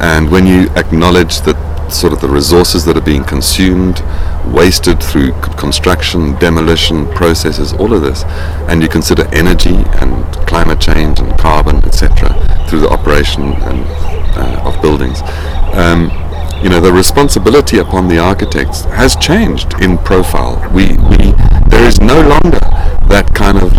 And when you acknowledge that sort of the resources that are being consumed, wasted through construction, demolition processes, all of this, and you consider energy and climate change and carbon, etc., through the operation of buildings, the responsibility upon the architects has changed in profile. There is no longer that kind of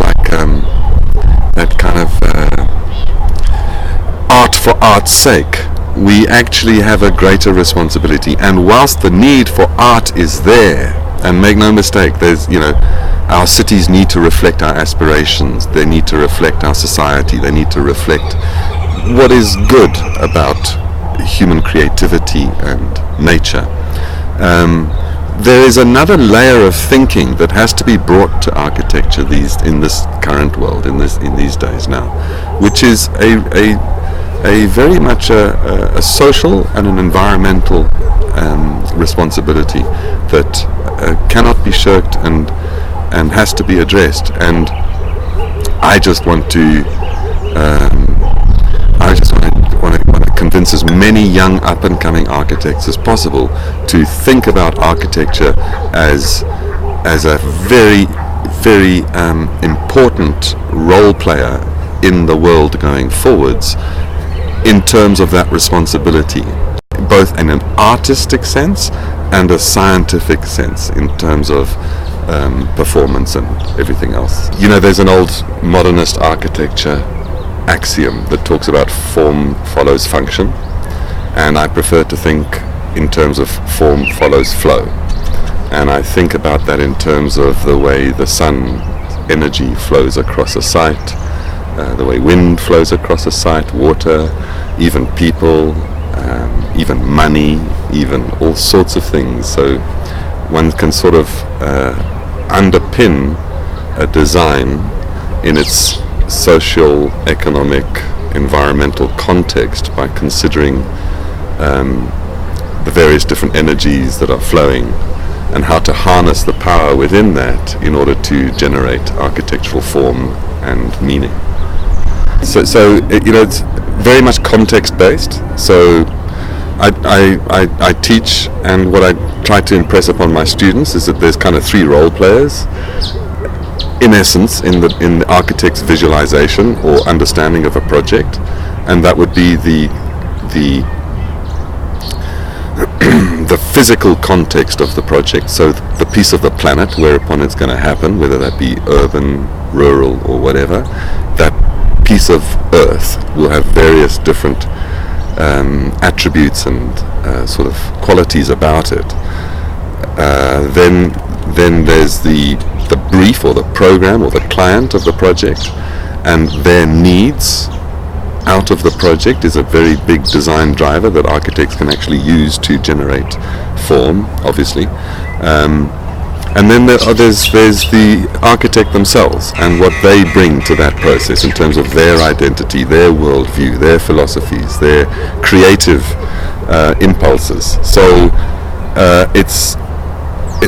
art for art's sake. We actually have a greater responsibility, and whilst the need for art is there, and make no mistake, there's, our cities need to reflect our aspirations, they need to reflect our society, they need to reflect what is good about human creativity and nature. There is another layer of thinking that has to be brought to architecture in this current world, in these days now, which is a very much a social and an environmental responsibility that cannot be shirked and has to be addressed. And I just want to convince as many young up-and-coming architects as possible to think about architecture as a very, very important role player in the world going forwards, in terms of that responsibility, both in an artistic sense and a scientific sense in terms of performance and everything else. There's an old modernist architecture axiom that talks about form follows function, and I prefer to think in terms of form follows flow. And I think about that in terms of the way the sun energy flows across a site, the way wind flows across a site, water, even people, even money, even all sorts of things. So one can sort of underpin a design in its social, economic, environmental context by considering the various different energies that are flowing and how to harness the power within that in order to generate architectural form and meaning. So it's very much context-based. So I teach, and what I try to impress upon my students is that there's kind of three role players, in essence, in the architect's visualization or understanding of a project, and that would be the physical context of the project. So the piece of the planet whereupon it's going to happen, whether that be urban, rural, or whatever, that piece of earth will have various different attributes and sort of qualities about it. Then there's the brief or the program or the client of the project, and their needs out of the project is a very big design driver that architects can actually use to generate form, obviously. And then there's the architect themselves and what they bring to that process in terms of their identity, their worldview, their philosophies, their creative impulses. So it's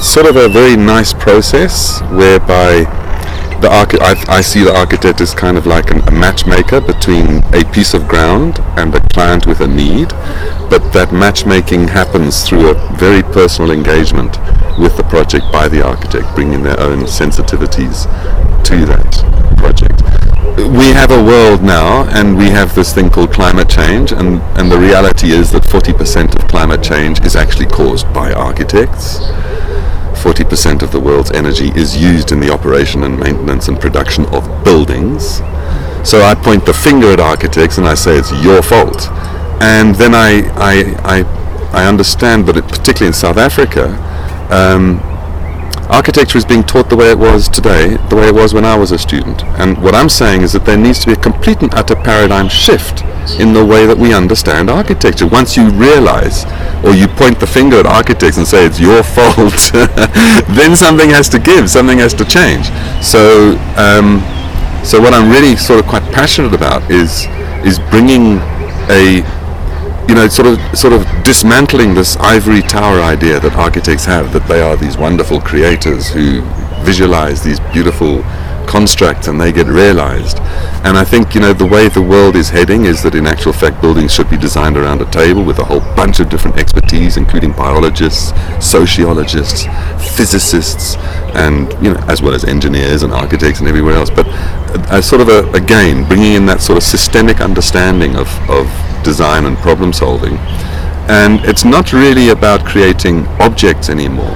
sort of a very nice process whereby I see the architect as kind of like a matchmaker between a piece of ground and a client with a need, but that matchmaking happens through a very personal engagement with the project by the architect, bringing their own sensitivities to that project. We have a world now, and we have this thing called climate change, and the reality is that 40% of climate change is actually caused by architects. 40% of the world's energy is used in the operation and maintenance and production of buildings. So I point the finger at architects and I say it's your fault. And then I understand that particularly in South Africa, architecture is being taught the way it was today, the way it was when I was a student. And what I'm saying is that there needs to be a complete and utter paradigm shift in the way that we understand architecture. Once you realize, or you point the finger at architects and say it's your fault, then something has to give, something has to change. So what I'm really sort of quite passionate about is bringing sort of dismantling this ivory tower idea that architects have, that they are these wonderful creators who visualize these beautiful constructs and they get realized. And I think, the way the world is heading is that in actual fact buildings should be designed around a table with a whole bunch of different expertise, including biologists, sociologists, physicists, and as well as engineers and architects and everywhere else. But again, bringing in that sort of systemic understanding of design and problem solving. And it's not really about creating objects anymore.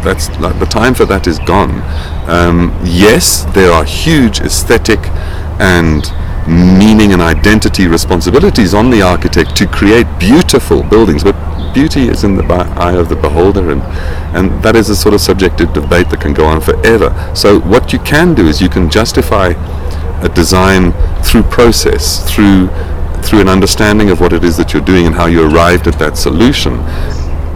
That's like the time for that is gone. Yes, there are huge aesthetic and meaning and identity responsibilities on the architect to create beautiful buildings, but beauty is in the eye of the beholder, and that is a sort of subjective debate that can go on forever. So what you can do is you can justify a design through process, through an understanding of what it is that you're doing and how you arrived at that solution.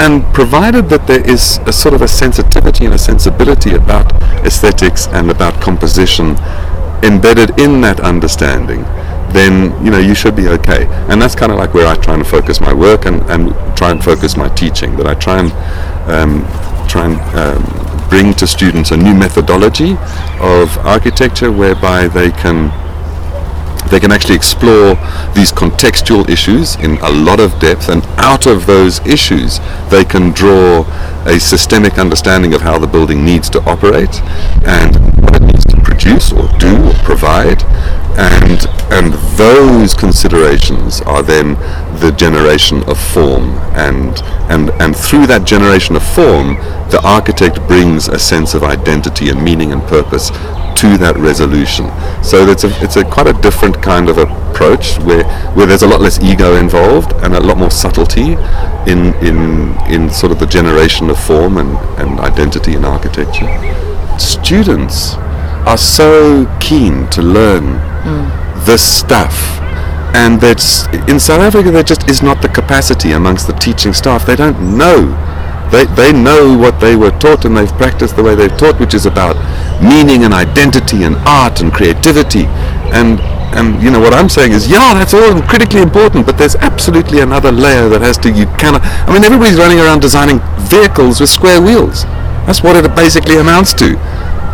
And provided that there is a sort of a sensitivity and a sensibility about aesthetics and about composition embedded in that understanding, then you should be okay. And that's kind of like where I try and focus my work and try and focus my teaching, that I try and bring to students a new methodology of architecture whereby they can actually explore these contextual issues in a lot of depth, and out of those issues they can draw a systemic understanding of how the building needs to operate and what it needs to produce or do or provide, and those considerations are then the generation of form, and through that generation of form the architect brings a sense of identity and meaning and purpose to that resolution. So it's a quite a different kind of approach where there's a lot less ego involved and a lot more subtlety in sort of the generation of form and identity in architecture. Students are so keen to learn this stuff, and that's in South Africa there just is not the capacity amongst the teaching staff. They don't know. They know what they were taught, and they've practiced the way they've taught, which is about meaning and identity and art and creativity. And what I'm saying is, that's all critically important, but there's absolutely another layer that everybody's running around designing vehicles with square wheels. That's what it basically amounts to.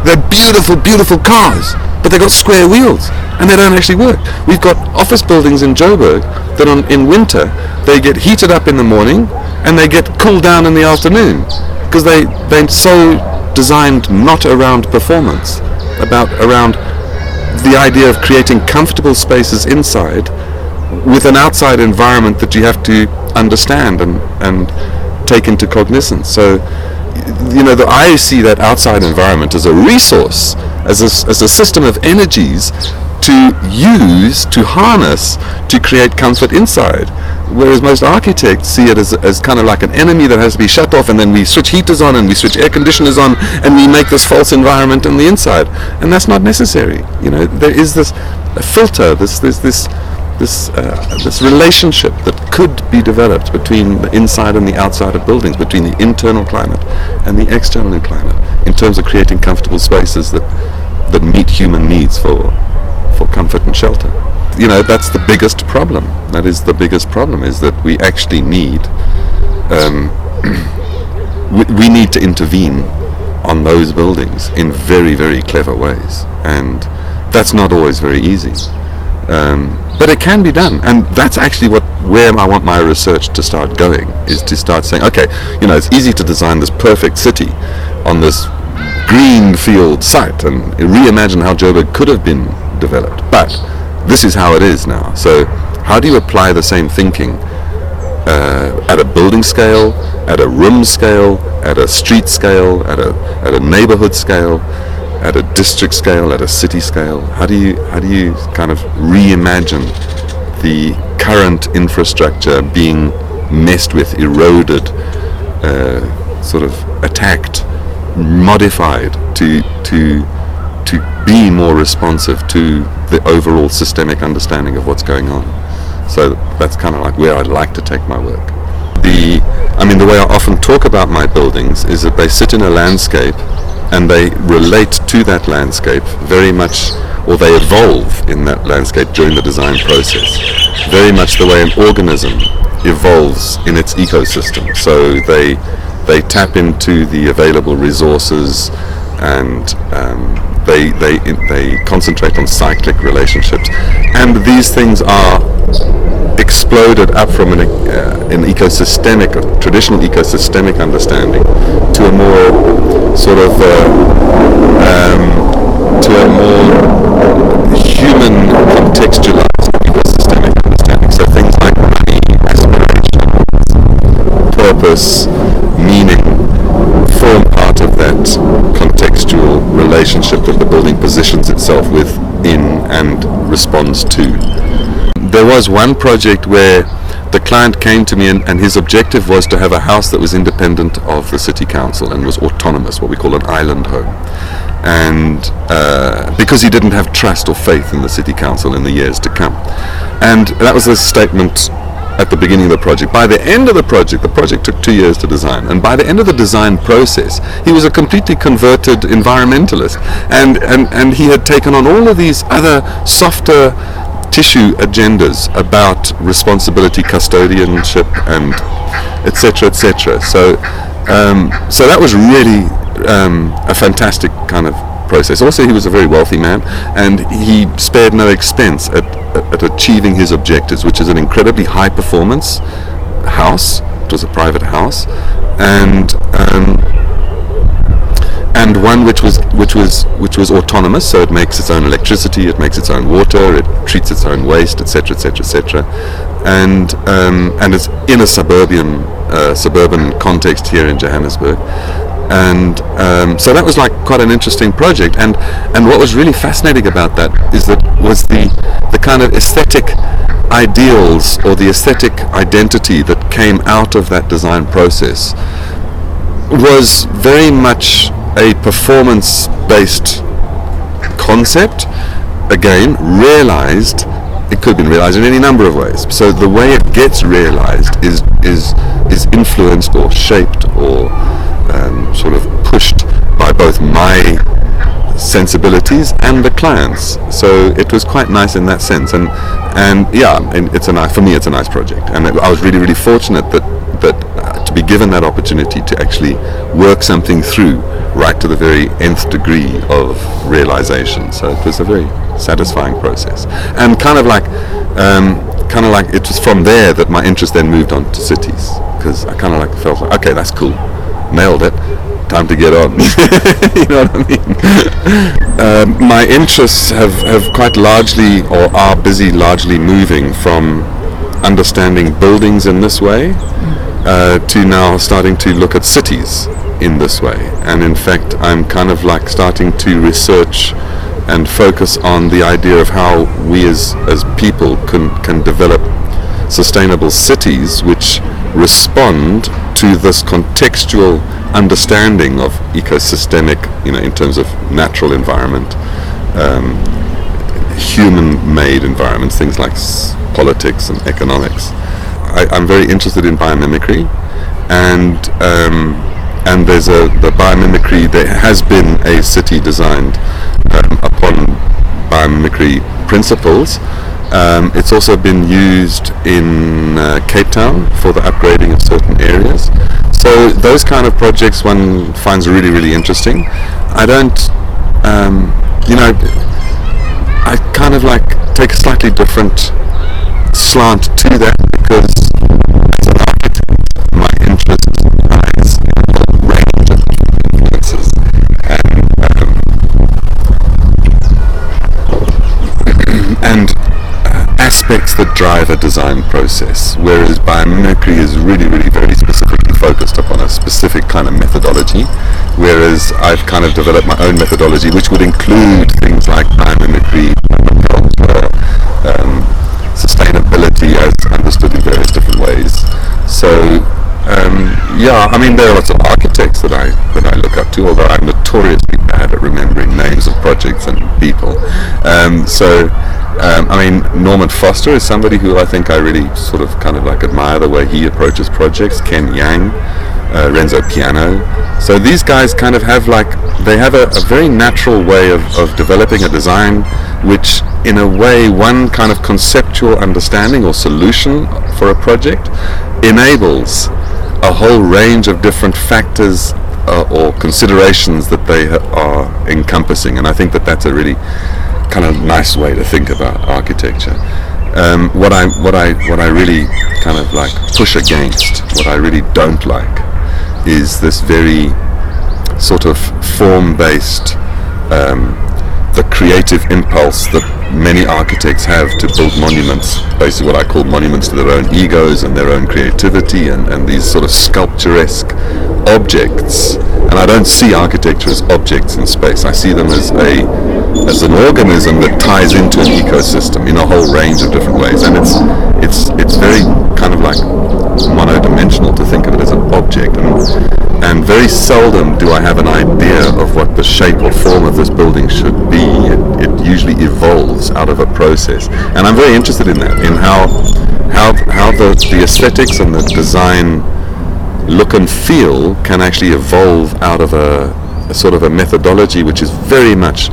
They're beautiful, beautiful cars, but they've got square wheels, and they don't actually work. We've got office buildings in Joburg that in winter, they get heated up in the morning, and they get cooled down in the afternoon, because they're so designed not around performance, around the idea of creating comfortable spaces inside with an outside environment that you have to understand and take into cognizance. So I see that outside environment as a resource, as a system of energies to use, to harness, to create comfort inside. Whereas most architects see it as kind of like an enemy that has to be shut off, and then we switch heaters on and we switch air conditioners on and we make this false environment on the inside. And that's not necessary. There is this filter, this relationship that could be developed between the inside and the outside of buildings, between the internal climate and the external climate, in terms of creating comfortable spaces that meet human needs for comfort and shelter. That's the biggest problem. That is the biggest problem, is that we actually need we need to intervene on those buildings in very, very clever ways, and that's not always very easy. But it can be done, and that's actually where I want my research to start going, is to start saying, okay, it's easy to design this perfect city on this greenfield site and reimagine how Joburg could have been developed, but this is how it is now. So how do you apply the same thinking at a building scale, at a room scale, at a street scale, at a neighborhood scale, at a district scale, at a city scale? How do you kind of reimagine the current infrastructure being messed with, eroded, sort of attacked, modified to be more responsive to the overall systemic understanding of what's going on? So that's kind of like where I'd like to take my work. The way I often talk about my buildings is that they sit in a landscape and they relate to that landscape very much, or they evolve in that landscape during the design process, very much the way an organism evolves in its ecosystem. So they tap into the available resources and They concentrate on cyclic relationships, and these things are exploded up from an traditional ecosystemic understanding to a more sort of to a more human contextualized ecosystemic understanding. So things like money, aspiration, purpose, meaning form part of that contextual relationship that the building positions itself within and responds to. There was one project where the client came to me and his objective was to have a house that was independent of the city council and was autonomous, what we call an island home. And because he didn't have trust or faith in the city council in the years to come. And that was a statement at the beginning of the project. By the end of the project took 2 years to design, and by the end of the design process he was a completely converted environmentalist, and he had taken on all of these other softer tissue agendas about responsibility, custodianship, and etc. So that was really a fantastic kind of process. Also, he was a very wealthy man, and he spared no expense at achieving his objectives, which is an incredibly high performance house. It was a private house, and one which was autonomous, so it makes its own electricity, it makes its own water, it treats its own waste, etc., and it's in a suburban context here in Johannesburg. And so that was like quite an interesting project, and what was really fascinating about that was the kind of aesthetic ideals or the aesthetic identity that came out of that design process was very much a performance-based concept, again realized. It could have been realized in any number of ways. So the way it gets realized is influenced or shaped or sort of pushed by both my sensibilities and the clients. So it was quite nice in that sense, and it's for me it's a nice project, and I was really fortunate that to be given that opportunity to actually work something through right to the very nth degree of realization. So it was a very satisfying process, and kind of like it was from there that my interest then moved on to cities, because I kind of like felt like, okay, that's cool, nailed it, time to get on. You know what I mean? My interests have quite largely, or are busy largely, moving from understanding buildings in this way to now starting to look at cities in this way. And in fact, I'm kind of like starting to research and focus on the idea of how we as people can develop sustainable cities which respond to this contextual understanding of ecosystemic, in terms of natural environment, human-made environments, things like politics and economics. I'm very interested in biomimicry, and there's the biomimicry. There has been a city designed upon biomimicry principles. It's also been used in Cape Town for the upgrading of certain areas. So those kind of projects one finds really interesting. I don't, I kind of like take a slightly different slant to that, because as an architect, my interest lies in a whole range of influences and aspects that drive a design process, whereas biomimicry is really very specifically focused upon a specific kind of methodology, whereas I've kind of developed my own methodology, which would include things like biomimicry, sustainability as understood in various different ways. So I mean, there are lots of architects that I look up to, although I'm notoriously bad at remembering names of projects and people. I mean, Norman Foster is somebody who I think I really sort of kind of like admire the way he approaches projects. Ken Yang, Renzo Piano. So these guys kind of have they have a very natural way of developing a design, which in a way, one kind of conceptual understanding or solution for a project enables a whole range of different factors or considerations that they are encompassing, and I think that that's a really kind of nice way to think about architecture. What I really kind of like push against, what I really don't like, is this very sort of form-based, the creative impulse that many architects have to build monuments, basically what I call monuments to their own egos and their own creativity, and these sort of sculpturesque objects. And I don't see architecture as objects in space. I see them as an organism that ties into an ecosystem in a whole range of different ways. And it's very kind of like monodimensional to think of it as an object. And very seldom do I have an idea of what the shape or form of this building should be. It usually evolves out of a process. And I'm very interested in that, in how the aesthetics and the design look and feel can actually evolve out of a sort of a methodology which is very much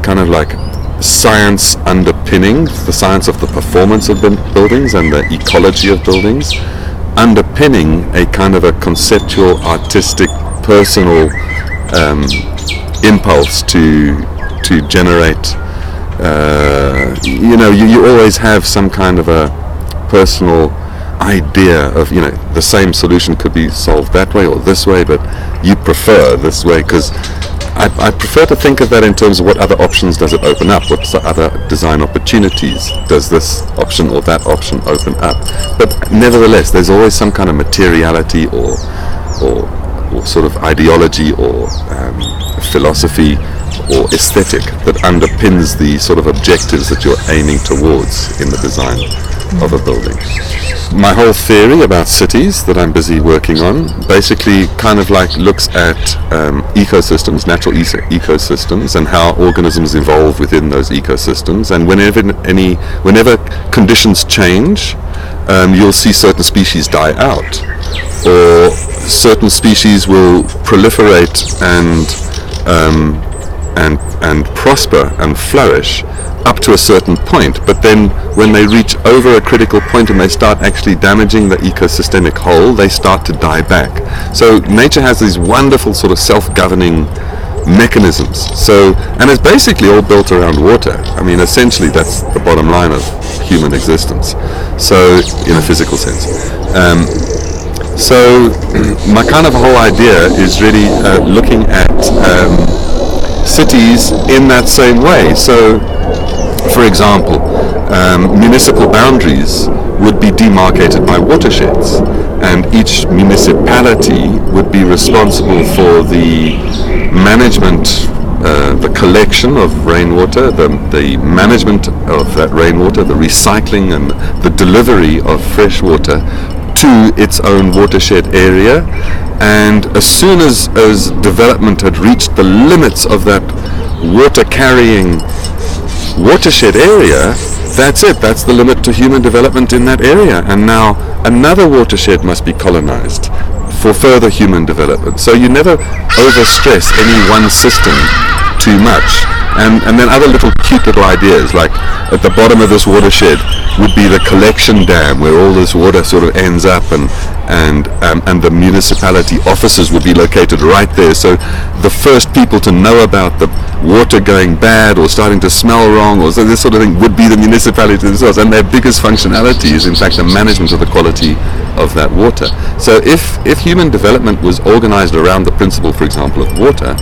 kind of like science underpinning, the science of the performance of buildings and the ecology of buildings, underpinning a kind of a conceptual, artistic, personal impulse to generate. You always have some kind of a personal idea of, the same solution could be solved that way or this way, but you prefer this way because I prefer to think of that in terms of what other options does it open up, what other design opportunities does this option or that option open up. But nevertheless, there's always some kind of materiality or sort of ideology or philosophy or aesthetic that underpins the sort of objectives that you're aiming towards in the design of a building. My whole theory about cities that I'm busy working on basically kind of like looks at ecosystems, natural ecosystems, and how organisms evolve within those ecosystems. And whenever conditions change, you'll see certain species die out, or certain species will proliferate and prosper and flourish up to a certain point, but then when they reach over a critical point and they start actually damaging the ecosystemic whole, they start to die back. So nature has these wonderful sort of self-governing mechanisms. So, and it's basically all built around water. I mean, essentially that's the bottom line of human existence. So, in a physical sense. So my kind of whole idea is really looking at cities in that same way. So, for example, municipal boundaries would be demarcated by watersheds, and each municipality would be responsible for the management, the collection of rainwater, the management of that rainwater, the recycling and the delivery of fresh water to its own watershed area. And as soon as development had reached the limits of that water carrying watershed area, that's it, that's the limit to human development in that area, and now another watershed must be colonized for further human development. So you never overstress any one system too much. And then other little cute little ideas, like at the bottom of this watershed would be the collection dam where all this water sort of ends up, and the municipality offices would be located right there. So the first people to know about the water going bad or starting to smell wrong or so this sort of thing would be the municipality themselves, and their biggest functionality is in fact the management of the quality of that water. So if human development was organized around the principle, for example, of water,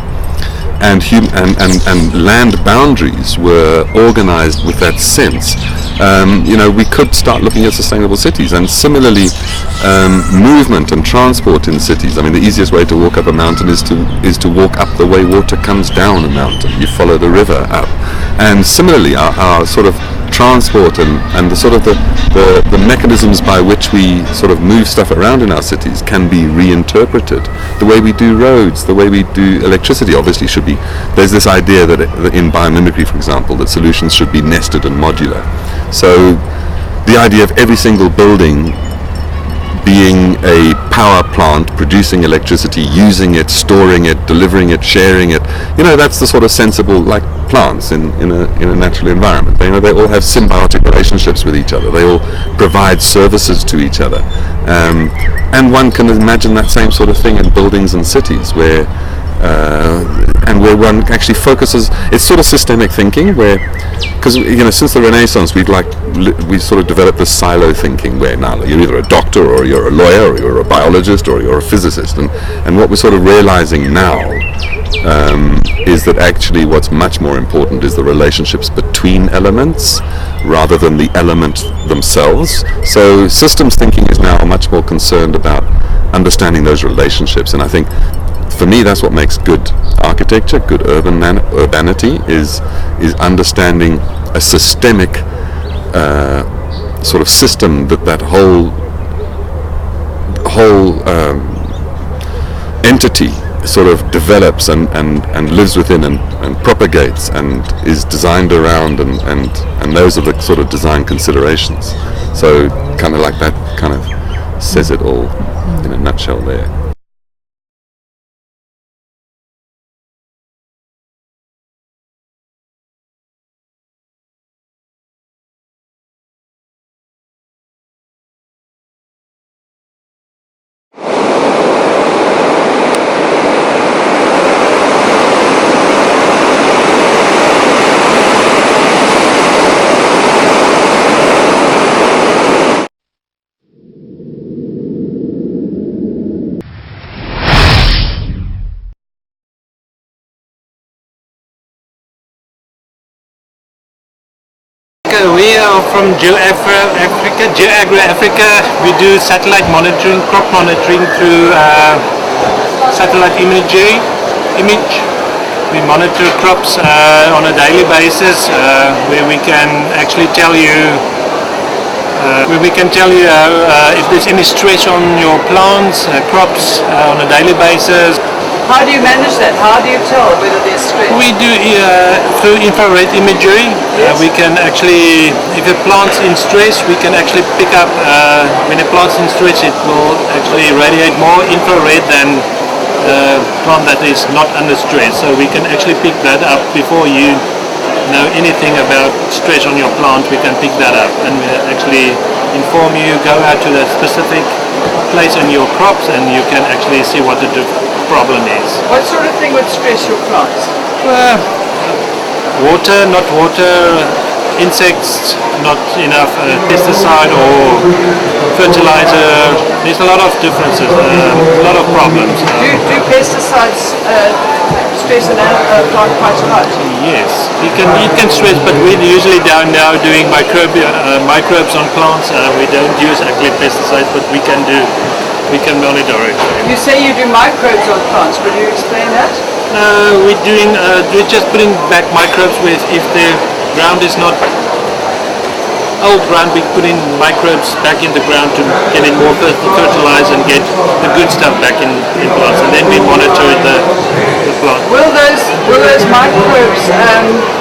and land boundaries were organized with that sense, we could start looking at sustainable cities. And similarly, movement and transport in cities. I mean, the easiest way to walk up a mountain is to walk up the way water comes down a mountain. You follow the river up. And similarly, our sort of transport and the sort of the mechanisms by which we sort of move stuff around in our cities can be reinterpreted. The way we do roads, the way we do electricity obviously should be. There's this idea that in biomimicry, for example, that solutions should be nested and modular. So the idea of every single building being a power plant, producing electricity, using it, storing it, delivering it, sharing it, that's the sort of sensible, like plants in a natural environment. They all have symbiotic relationships with each other. They all provide services to each other. And one can imagine that same sort of thing in buildings and cities, where and where one actually focuses. It's sort of systemic thinking, where, because since the Renaissance, we sort of developed this silo thinking, where now you're either a doctor or you're a lawyer or you're a biologist or you're a physicist, and what we're sort of realizing now is that actually what's much more important is the relationships between elements rather than the elements themselves. So systems thinking is now much more concerned about understanding those relationships, and I think for me that's what makes good architecture, good urbanity, is understanding a systemic sort of system that whole entity sort of develops and lives within and propagates and is designed around, and those are the sort of design considerations. So kind of like that kind of says it all in a nutshell there. We are from GeoAgro Africa. We do satellite monitoring, crop monitoring through satellite image. We monitor crops on a daily basis, where we can actually tell you if there's any stress on your plants, crops on a daily basis. How do you manage that? How do you tell whether there's stress? We do through infrared imagery. Yes. We can actually, if a plant's in stress, we can actually pick up, when a plant's in stress, it will actually radiate more infrared than a plant that is not under stress. So we can actually pick that up before you know anything about stress on your plant. We can pick that up and actually inform you, go out to that specific place in your crops, and you can actually see what the problem is. What sort of thing would stress your plants? Water, not water, insects, not enough pesticide or fertilizer. There's a lot of differences, a lot of problems. Do pesticides stress a plant quite a lot? Yes, it can stress, but we usually down now doing microbes on plants. We don't use actually pesticides, but we can monitor it. You say you do microbes on plants. Will you explain that? We're just putting back microbes if the ground is not old ground. We put in microbes back in the ground to get it more fertilized and get the good stuff back in plants, and then we monitor the plant. Will those microbes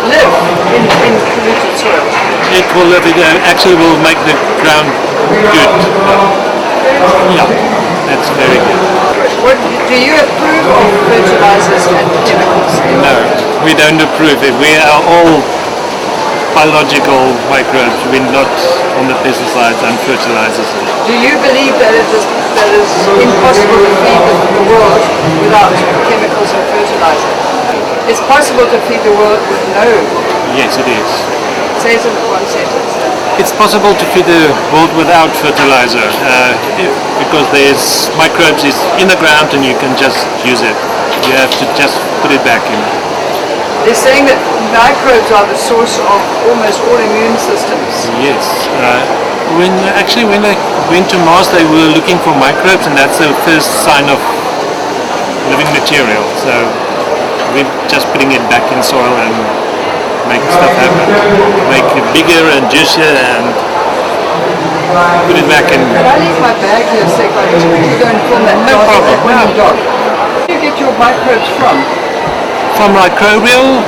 live in polluted soil? It will live. It actually will make the ground good. Yeah, that's very good. Do you approve of fertilizers and chemicals? No, we don't approve it. We are all biological microbes. We're not on the pesticides and fertilizers. Do you believe that it is impossible to feed the world without chemicals and fertilizer? It's possible to feed the world with no. Yes, it is. Say it in one sentence. It's possible to feed the world without fertilizer because there's microbes in the ground and you can just use it. You have to just put it back in. They're saying that microbes are the source of almost all immune systems. Yes. When they went to Mars, they were looking for microbes, and that's the first sign of living material. So we're just putting it back in soil and make stuff happen. Make it bigger and juicier and put it back in. Can I leave my bag here a second? You go and film that. No problem. Where do you get your microbes from? From Microbial.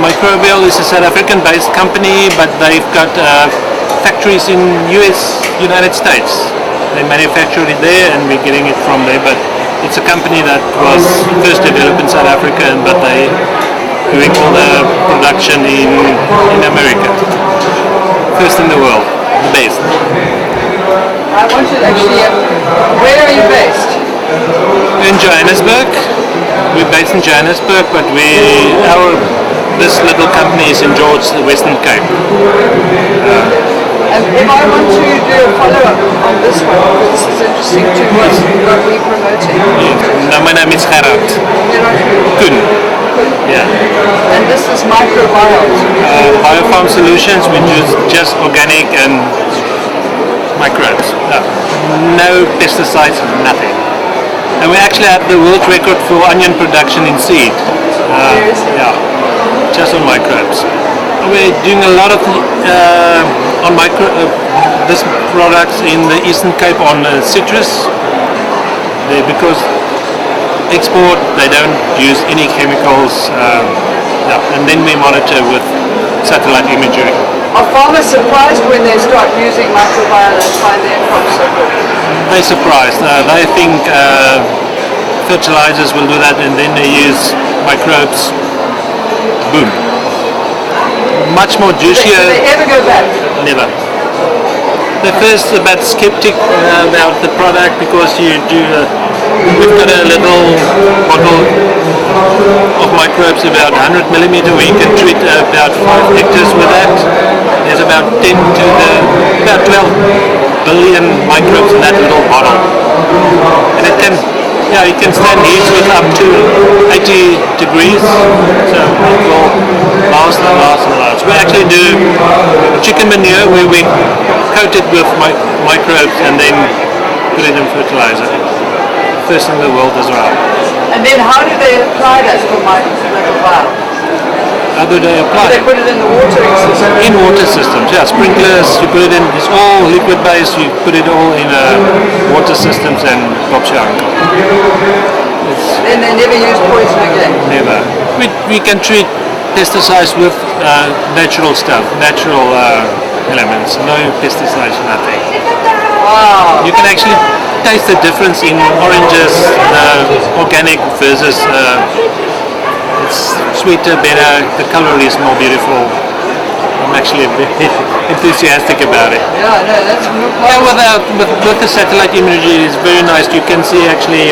Microbial is a South African-based company, but they've got factories in United States. They manufacture it there, and we're getting it from there. But it's a company that was first developed in South Africa, but they doing all the production in America. First in the world, the best. I wanted actually, where are you based? In Johannesburg. We're based in Johannesburg, but this little company is in George, the Western Cape. And if I want to do a follow-up on this one, because this is interesting to what we're promoting. Nou, my name is Gerard Kuhn. Yeah. And this is microbiomes. Biofarm Solutions, we use just organic and microbes. No pesticides, nothing. And we actually have the world record for onion production in seed. Seriously? Yeah, just on microbes. We're doing a lot of on this products in the Eastern Cape on citrus. Because export, they don't use any chemicals. And then we monitor with satellite imagery. Are farmers surprised when they start using microbiome and find their crops so good? They're surprised. They think fertilizers will do that, and then they use microbes. Boom. Much more Do juicier. they ever go back? Never. They're first a bit skeptic about the product because we've got a little bottle of microbes about 100 millimeter where you can treat about 5 hectares with that. There's about 10 to about 12 billion microbes in that little bottle. And it can stand heat with up to 80 degrees, so it will last and last and last. We actually do chicken manure where we coat it with microbes and then put it in fertilizer. First in the world as well. And then how do they apply that for microbiome? How do they apply They it? put it in the watering system. In water systems, yeah, sprinklers, you put it in, it's all liquid based, you put it all in water systems and pops your uncle. Then they never use poison again. Never. We can treat pesticides with natural stuff, natural elements, no pesticides, nothing. Wow. You can actually taste the difference in oranges, organic versus it's sweeter, better, the color is more beautiful. I'm actually very enthusiastic about it. Yeah, no, that's With the satellite imagery it's very nice. You can see actually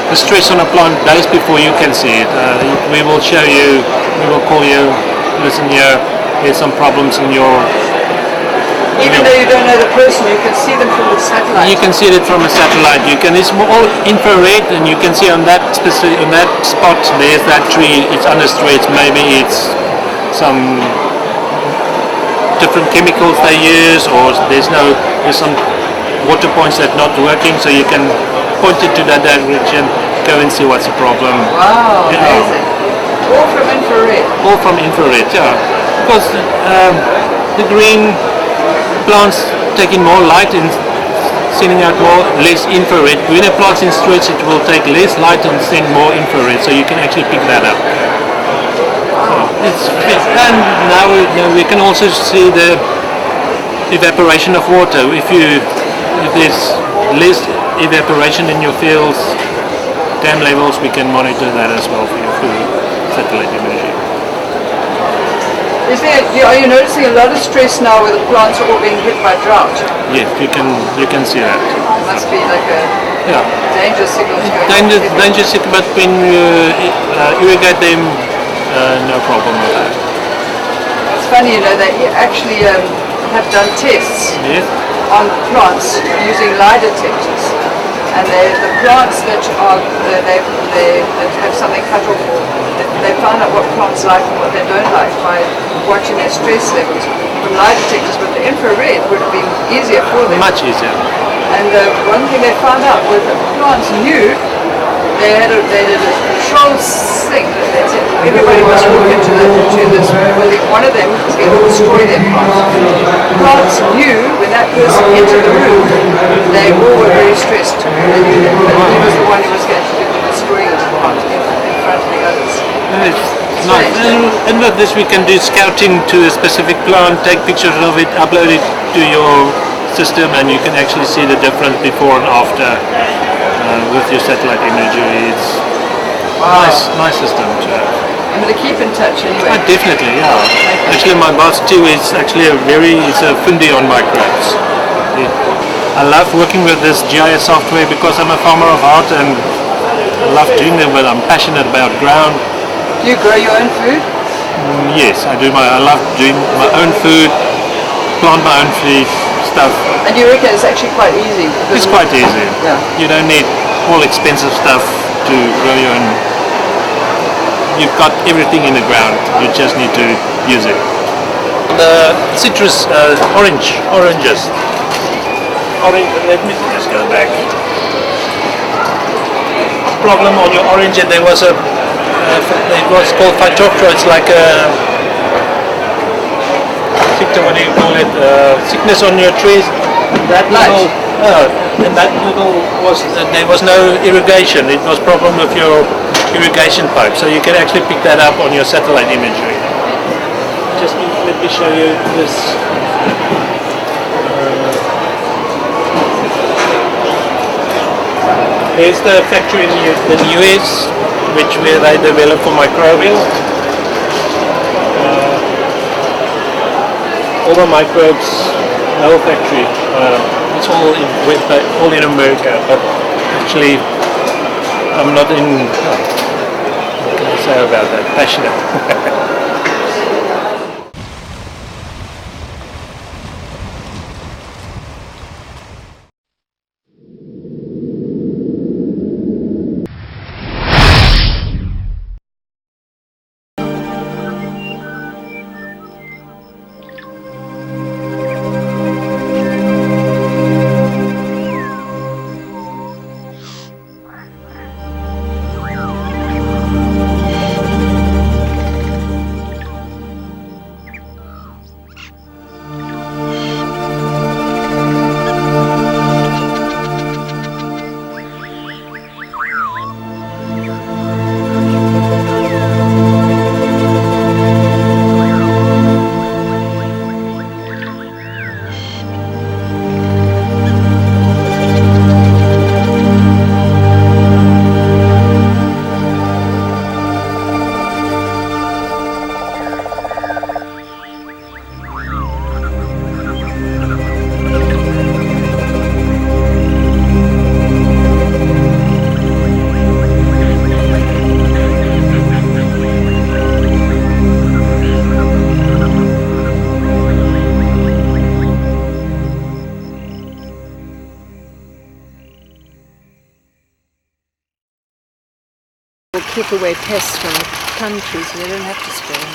the stress on a plant days before you can see it. We will show you, we will call you, listen here, there's some problems in your... even though you don't know the person, you can see them from the satellite. You can see it from a satellite. It's all infrared, and you can see on that spot there's that tree. It's under stress. Maybe it's some different chemicals they use, or there's some water points that not working. So you can point it to that direction, go and see what's the problem. Wow, Yeah. amazing. All from infrared. All from infrared, yeah. Because the green plants taking more light and sending out less infrared. When a plant's in stretch, it will take less light and send more infrared, so you can actually pick that up. And now we can also see the evaporation of water. If there's less evaporation in your fields, dam levels, we can monitor that as well for your food satellite imagery. Are you noticing a lot of stress now where the plants are all being hit by drought? Yes, you can see that. Must be like a danger signal. Danger signal, but when you irrigate them, no problem with that. It's funny, they actually have done tests Yes. on plants using lie detectors, and the plants that have something cut off, they found out what plants like and what they don't like by watching their stress levels from lie detectors. But the infrared would have been easier for them. Much easier. And one thing they found out was that plants knew they did a control thing. They said everybody must walk into this building. One of them was going to destroy their plants. Plants knew when that person entered the room, they all were very stressed. They knew that, but he was the one who was going to do the destroying of the plant in front of the others. It's nice. And with this we can do scouting to a specific plant, take pictures of it, upload it to your system, and you can actually see the difference before and after with your satellite imagery. It's nice system to have. I'm going to keep in touch anyway. Definitely, yeah. Actually, my boss too is actually a fundi on microbes. I love working with this GIS software because I'm a farmer of heart and I love doing them, but I'm passionate about ground. Do you grow your own food? Yes, I do. I love doing my own food, plant my own feed stuff. And you reckon it's actually quite easy? It's quite easy. Yeah. You don't need all expensive stuff to grow your own. You've got everything in the ground. You just need to use it. The citrus, oranges. Orange. Let me just go back. Problem on your orange, there was a. It was called Phytophthora. It's like a. What do you call it? Sickness on your trees. That little. And that little was. There was no irrigation. It was problem with your irrigation pipe. So you can actually pick that up on your satellite imagery. Just let me show you this. Here's the factory in the US, where they develop for microbial. All the microbes, the whole factory. It's all in America, but actually, I'm not in. What can I say about that? Passionate. Keep away pests from the countries, and they don't have to spray them.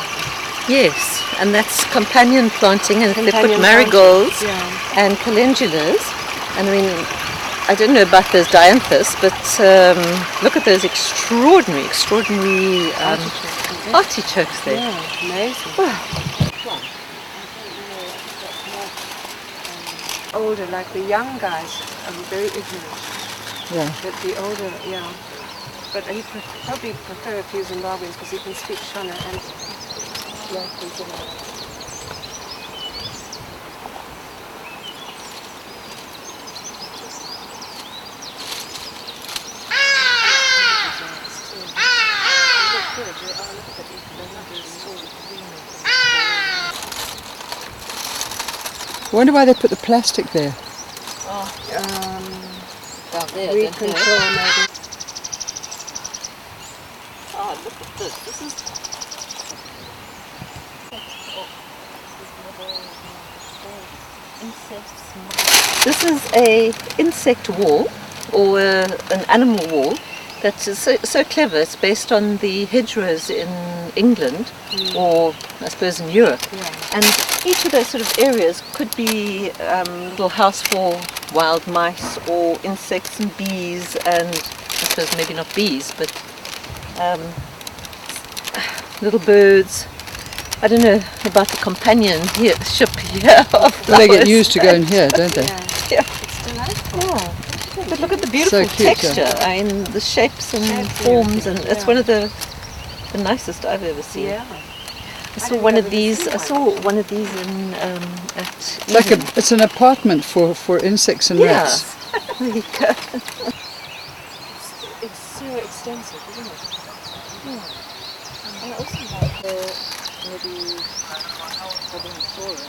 Yes, and that's companion planting, and they put Companion marigolds planting, yeah. and calendulas. And I mean, I don't know about those dianthus, but look at those extraordinary artichokes there. Yeah, amazing. Older, like the young guys, are very ignorant. Yeah. But the older, yeah. But he probably prefer a few Zimbabweans because he can speak Shona and local Zimbabwe. I wonder why they put the plastic there. Weed control maybe. Oh, look at this. This is a insect wall, or an animal wall, that is so clever. It's based on the hedgerows in England, or I suppose in Europe. Yeah. And each of those sort of areas could be a little house for wild mice, or insects and bees, and I suppose maybe not bees, but little birds. I don't know about the companion ship here. They get used to going here, don't they? Yeah. It's delightful. Yeah. But look at the beautiful So cute, texture. yeah. I mean, the shapes and Shapes, forms, and it's yeah. one of the nicest I've ever seen. Yeah. I saw didn't one know of we could these. see I one. saw one of these in at Like Eden. it's an apartment for insects and Yeah. rats. There you go. It's so extensive, isn't it? And I also like the maybe southern flora.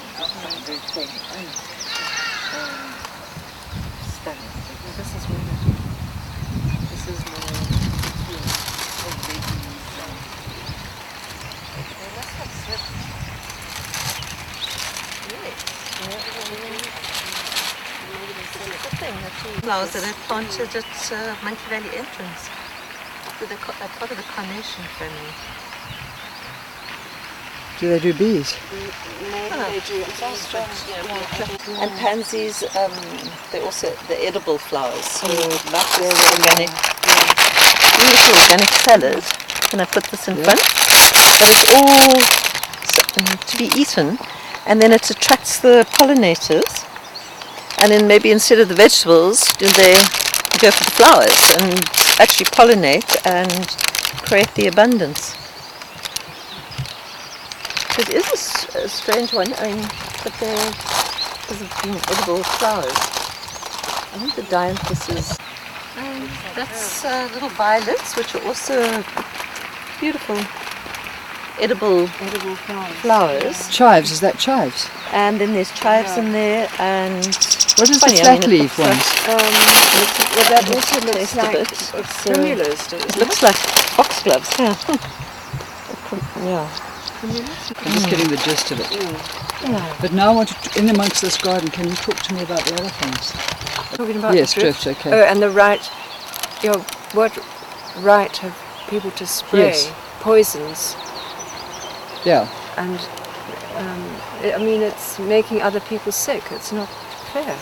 the thing that flowers that are planted at Monkey Valley entrance. They're part of the carnation family. Do they do bees? Maybe they do. It sounds strange. And pansies, they're also the edible flowers. So like this organic, beautiful organic salad. And I put this in front, but it's all to be eaten, and then it attracts the pollinators. And then maybe instead of the vegetables, they go for the flowers and actually pollinate and create the abundance. It is a strange one, but they're being edible flowers. I think the dianthus. That's little violets, which are also beautiful edible flowers. Chives, is that chives? And then there's chives in there, and What is the funny, flat it leaf looks ones? Well, that also looks Taste of like it. It's, primulas, doesn't it looks like foxgloves. Yeah. Yeah. I'm just getting the gist of it. Yeah. But now I want to, in amongst this garden, can you talk to me about the other things? Talking about Yes, the drift. drift, okay. Oh, and the right, what right have people to spray Yes. poisons? Yeah. And I mean, it's making other people sick. It's not fair.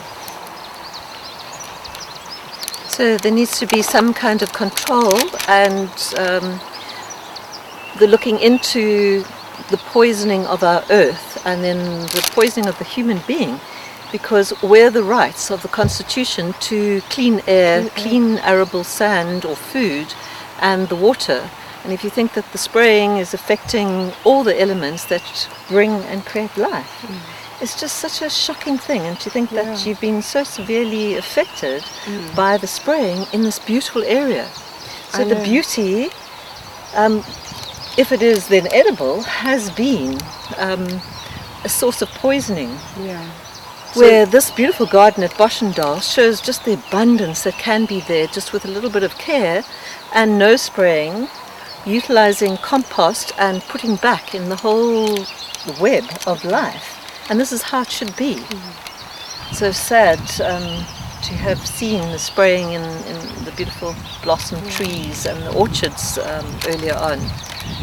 So there needs to be some kind of control, and the looking into the poisoning of our earth and then the poisoning of the human being, because we're the rights of the Constitution to clean air, clean arable sand or food, and the water. And if you think that the spraying is affecting all the elements that bring and create life, it's just such a shocking thing. And to think that you've been so severely affected by the spraying in this beautiful area. So the beauty, if it is then edible, has been a source of poisoning. Yeah. Where this beautiful garden at Boschendal shows just the abundance that can be there just with a little bit of care and no spraying, utilizing compost and putting back in the whole web of life. And this is how it should be. So sad to have seen the spraying in the beautiful blossom trees and the orchards earlier on,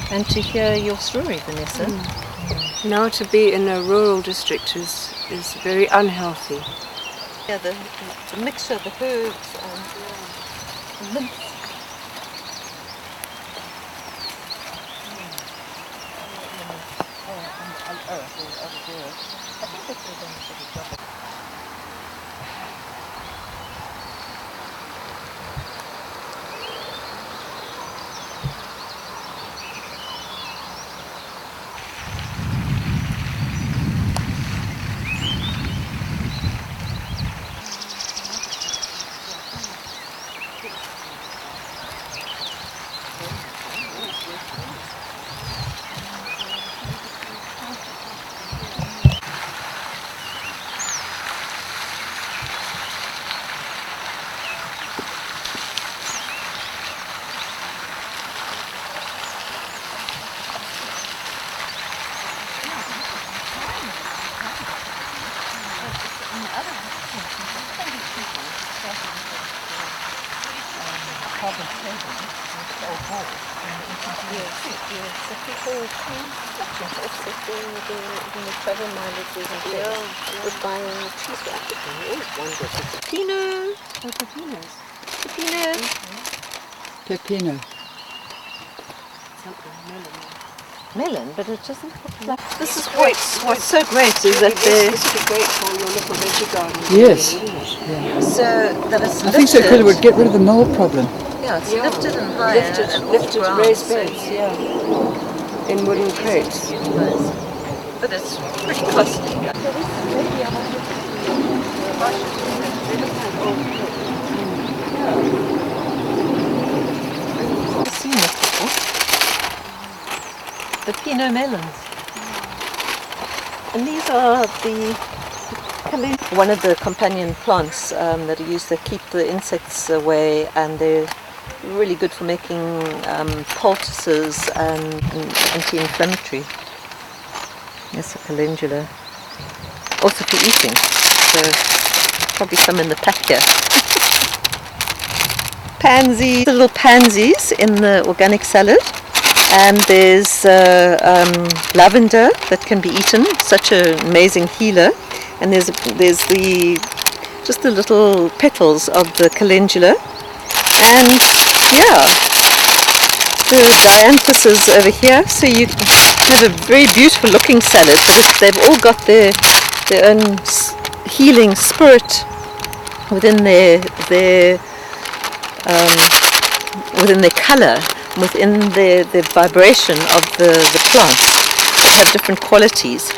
and to hear your story, Vanessa. Now to be in a rural district is very unhealthy. Yeah, the mixture of the herbs and the mints. Pepino. Pepino. Melon, but it doesn't look like. This is what's so great is that they This would be great for your little veggie garden. Yes. so that it's I think so, because it would lifted. get rid of the mold problem. Yeah, it's lifted and higher. and Lifted off raised ground, beds, in wooden crates. but it's pretty costly. I've seen this before. The Pinot melons. And these are one of the companion plants that are used to keep the insects away, and they're really good for making poultices and anti-inflammatory. Yes, a calendula. Also for eating. So Probably some in the pack here. Pansy, little pansies in the organic salad. And there's lavender that can be eaten, such an amazing healer. And there's just the little petals of the calendula. And yeah, the dianthuses over here. So you have a very beautiful looking salad, but they've all got their own healing spirit within their colour, within the vibration of the plants. They have different qualities.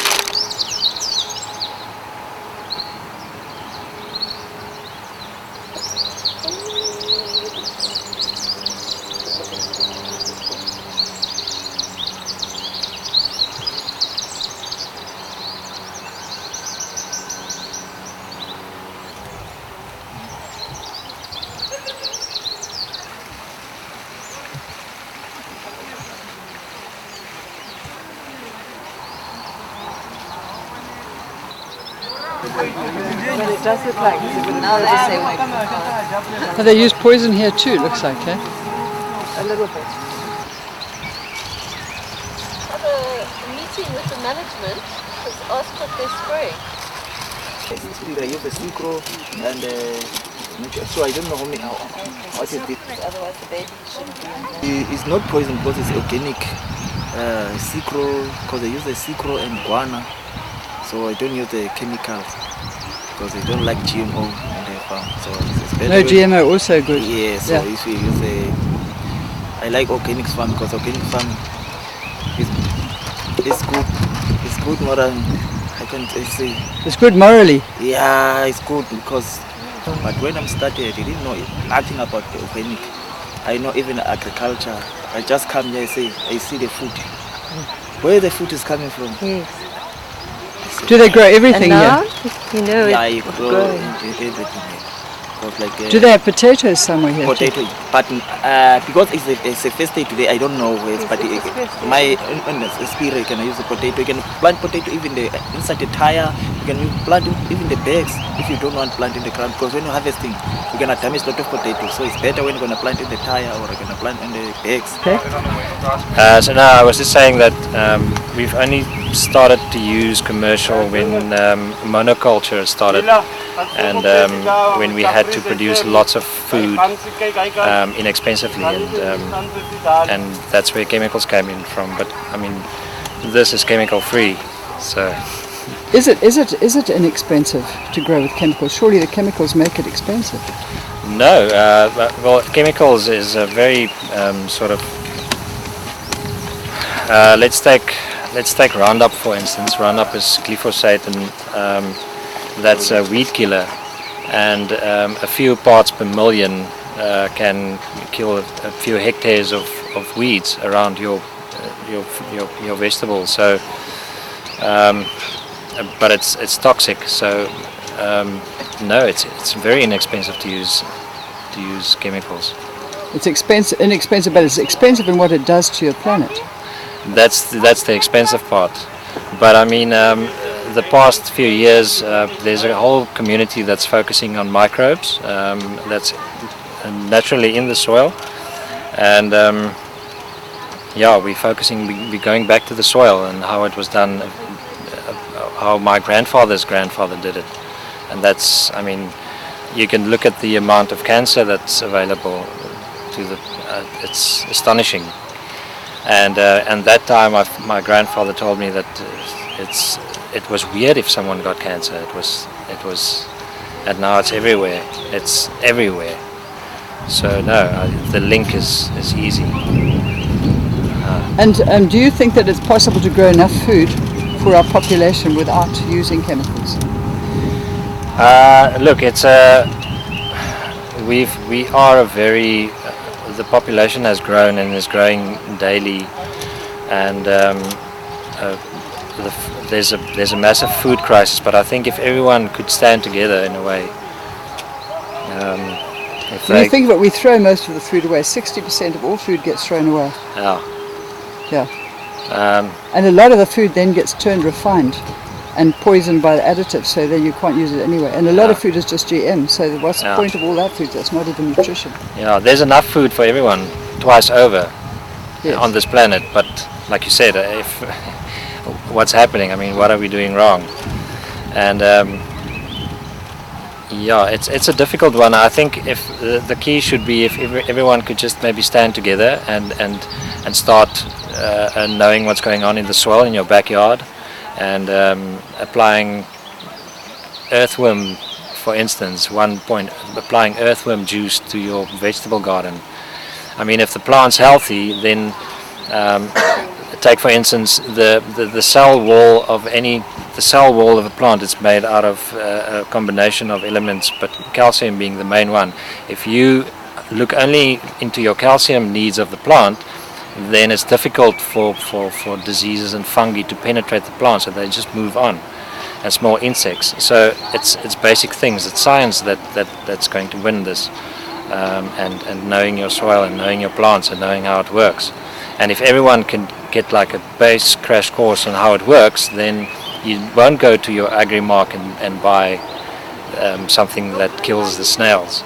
But it does look like now they say But they use poison here too, looks like, eh? a little bit. Have a meeting with the management has asked what they're spraying. They use the synchro and so I don't know what is it. Otherwise the baby shouldn't be. It's not poison because it's organic synchro, because they use the synchro and guana. So I don't use the chemicals because they don't like GMO in their farm. So it's better. No GMO also good. Yeah, so Yeah. if you use I like organic farm because organic farm is good. It's good more than I can say. It's good morally. Yeah, it's good because. But when I'm started, I didn't know nothing about the organic. I know even agriculture. I just come here and say, I see the food. Where the food is coming from. Yes. Do they grow everything And now, here? you know, Yeah, it's you grow growing. everything here. Because like, Do they have potatoes somewhere here? too? potato, but because it's a first day today, I don't know where. But my in the spirit, can I use the potato? You can plant potato even inside the tire. You can plant even the bags if you don't want to plant in the ground. Because when you're harvesting, you're gonna damage a lot of potatoes. So it's better when you're gonna plant in the tire or you're gonna plant in the bags. So now I was just saying that we've only started to use commercial when monoculture started, and when we had to produce lots of food inexpensively, and that's where chemicals came in from. But I mean, this is chemical free, so. Is it inexpensive to grow with chemicals? Surely the chemicals make it expensive. No, well, chemicals is a very sort of. Let's take Roundup for instance. Roundup is glyphosate, and that's a weed killer, and a few parts per million can kill a few hectares of weeds around your vegetables. So, but it's toxic. So no, it's very inexpensive to use chemicals. It's inexpensive, but it's expensive in what it does to your planet. That's the expensive part. But I mean, the past few years, there's a whole community that's focusing on microbes that's naturally in the soil, and yeah, we're going back to the soil and how it was done, how my grandfather's grandfather did it, and that's, I mean, you can look at the amount of cancer that's available to the, it's astonishing. And that time, my grandfather told me that it was weird if someone got cancer. It was, and now it's everywhere. It's everywhere. So no, the link is easy. And do you think that it's possible to grow enough food for our population without using chemicals? Look, it's we are a very the population has grown and is growing daily, and there's a massive food crisis. But I think if everyone could stand together in a way, if When you think of it, we throw most of the food away. 60% of all food gets thrown away. yeah. Yeah. And a lot of the food then gets turned refined and poisoned by the additives, so then you can't use it anyway. And a lot Yeah. of food is just GM, so what's the Yeah. point of all that food? That's not even nutrition. Yeah, there's enough food for everyone twice over Yes. on this planet, but like you said, if what's happening? I mean, what are we doing wrong? And yeah, it's a difficult one. I think if the key should be if everyone could just maybe stand together and start knowing what's going on in the soil in your backyard, and applying earthworm, for instance, applying earthworm juice to your vegetable garden. I mean, if the plant's healthy, then take for instance the cell wall of a plant. It's made out of a combination of elements, but calcium being the main one. If you look only into your calcium needs of the plant, then it's difficult for diseases and fungi to penetrate the plant, so they just move on, and small insects. So it's basic things. It's science that's going to win this, and knowing your soil and knowing your plants and knowing how it works. And if everyone can get like a base crash course on how it works, then you won't go to your Agrimark and buy something that kills the snails,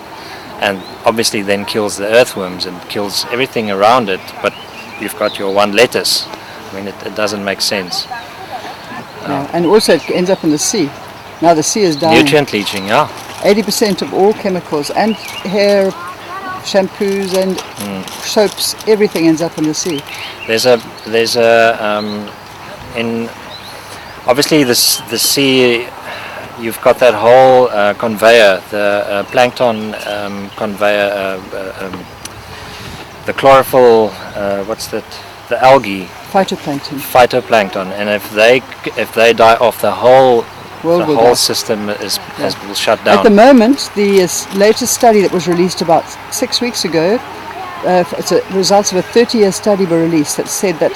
and obviously then kills the earthworms and kills everything around it, but you've got your one lettuce. I mean, it doesn't make sense. Yeah. And also it ends up in the sea. Now the sea is dying. Nutrient leaching, yeah. 80% of all chemicals and hair shampoos and soaps, everything ends up in the sea. There's a in obviously the sea. You've got that whole conveyor, the plankton conveyor, the chlorophyll. What's that? The algae. Phytoplankton. Phytoplankton, and if they die off, the whole World will whole die. system will shut down. At the moment, the latest study that was released about 6 weeks ago, results of a 30-year study were released that said that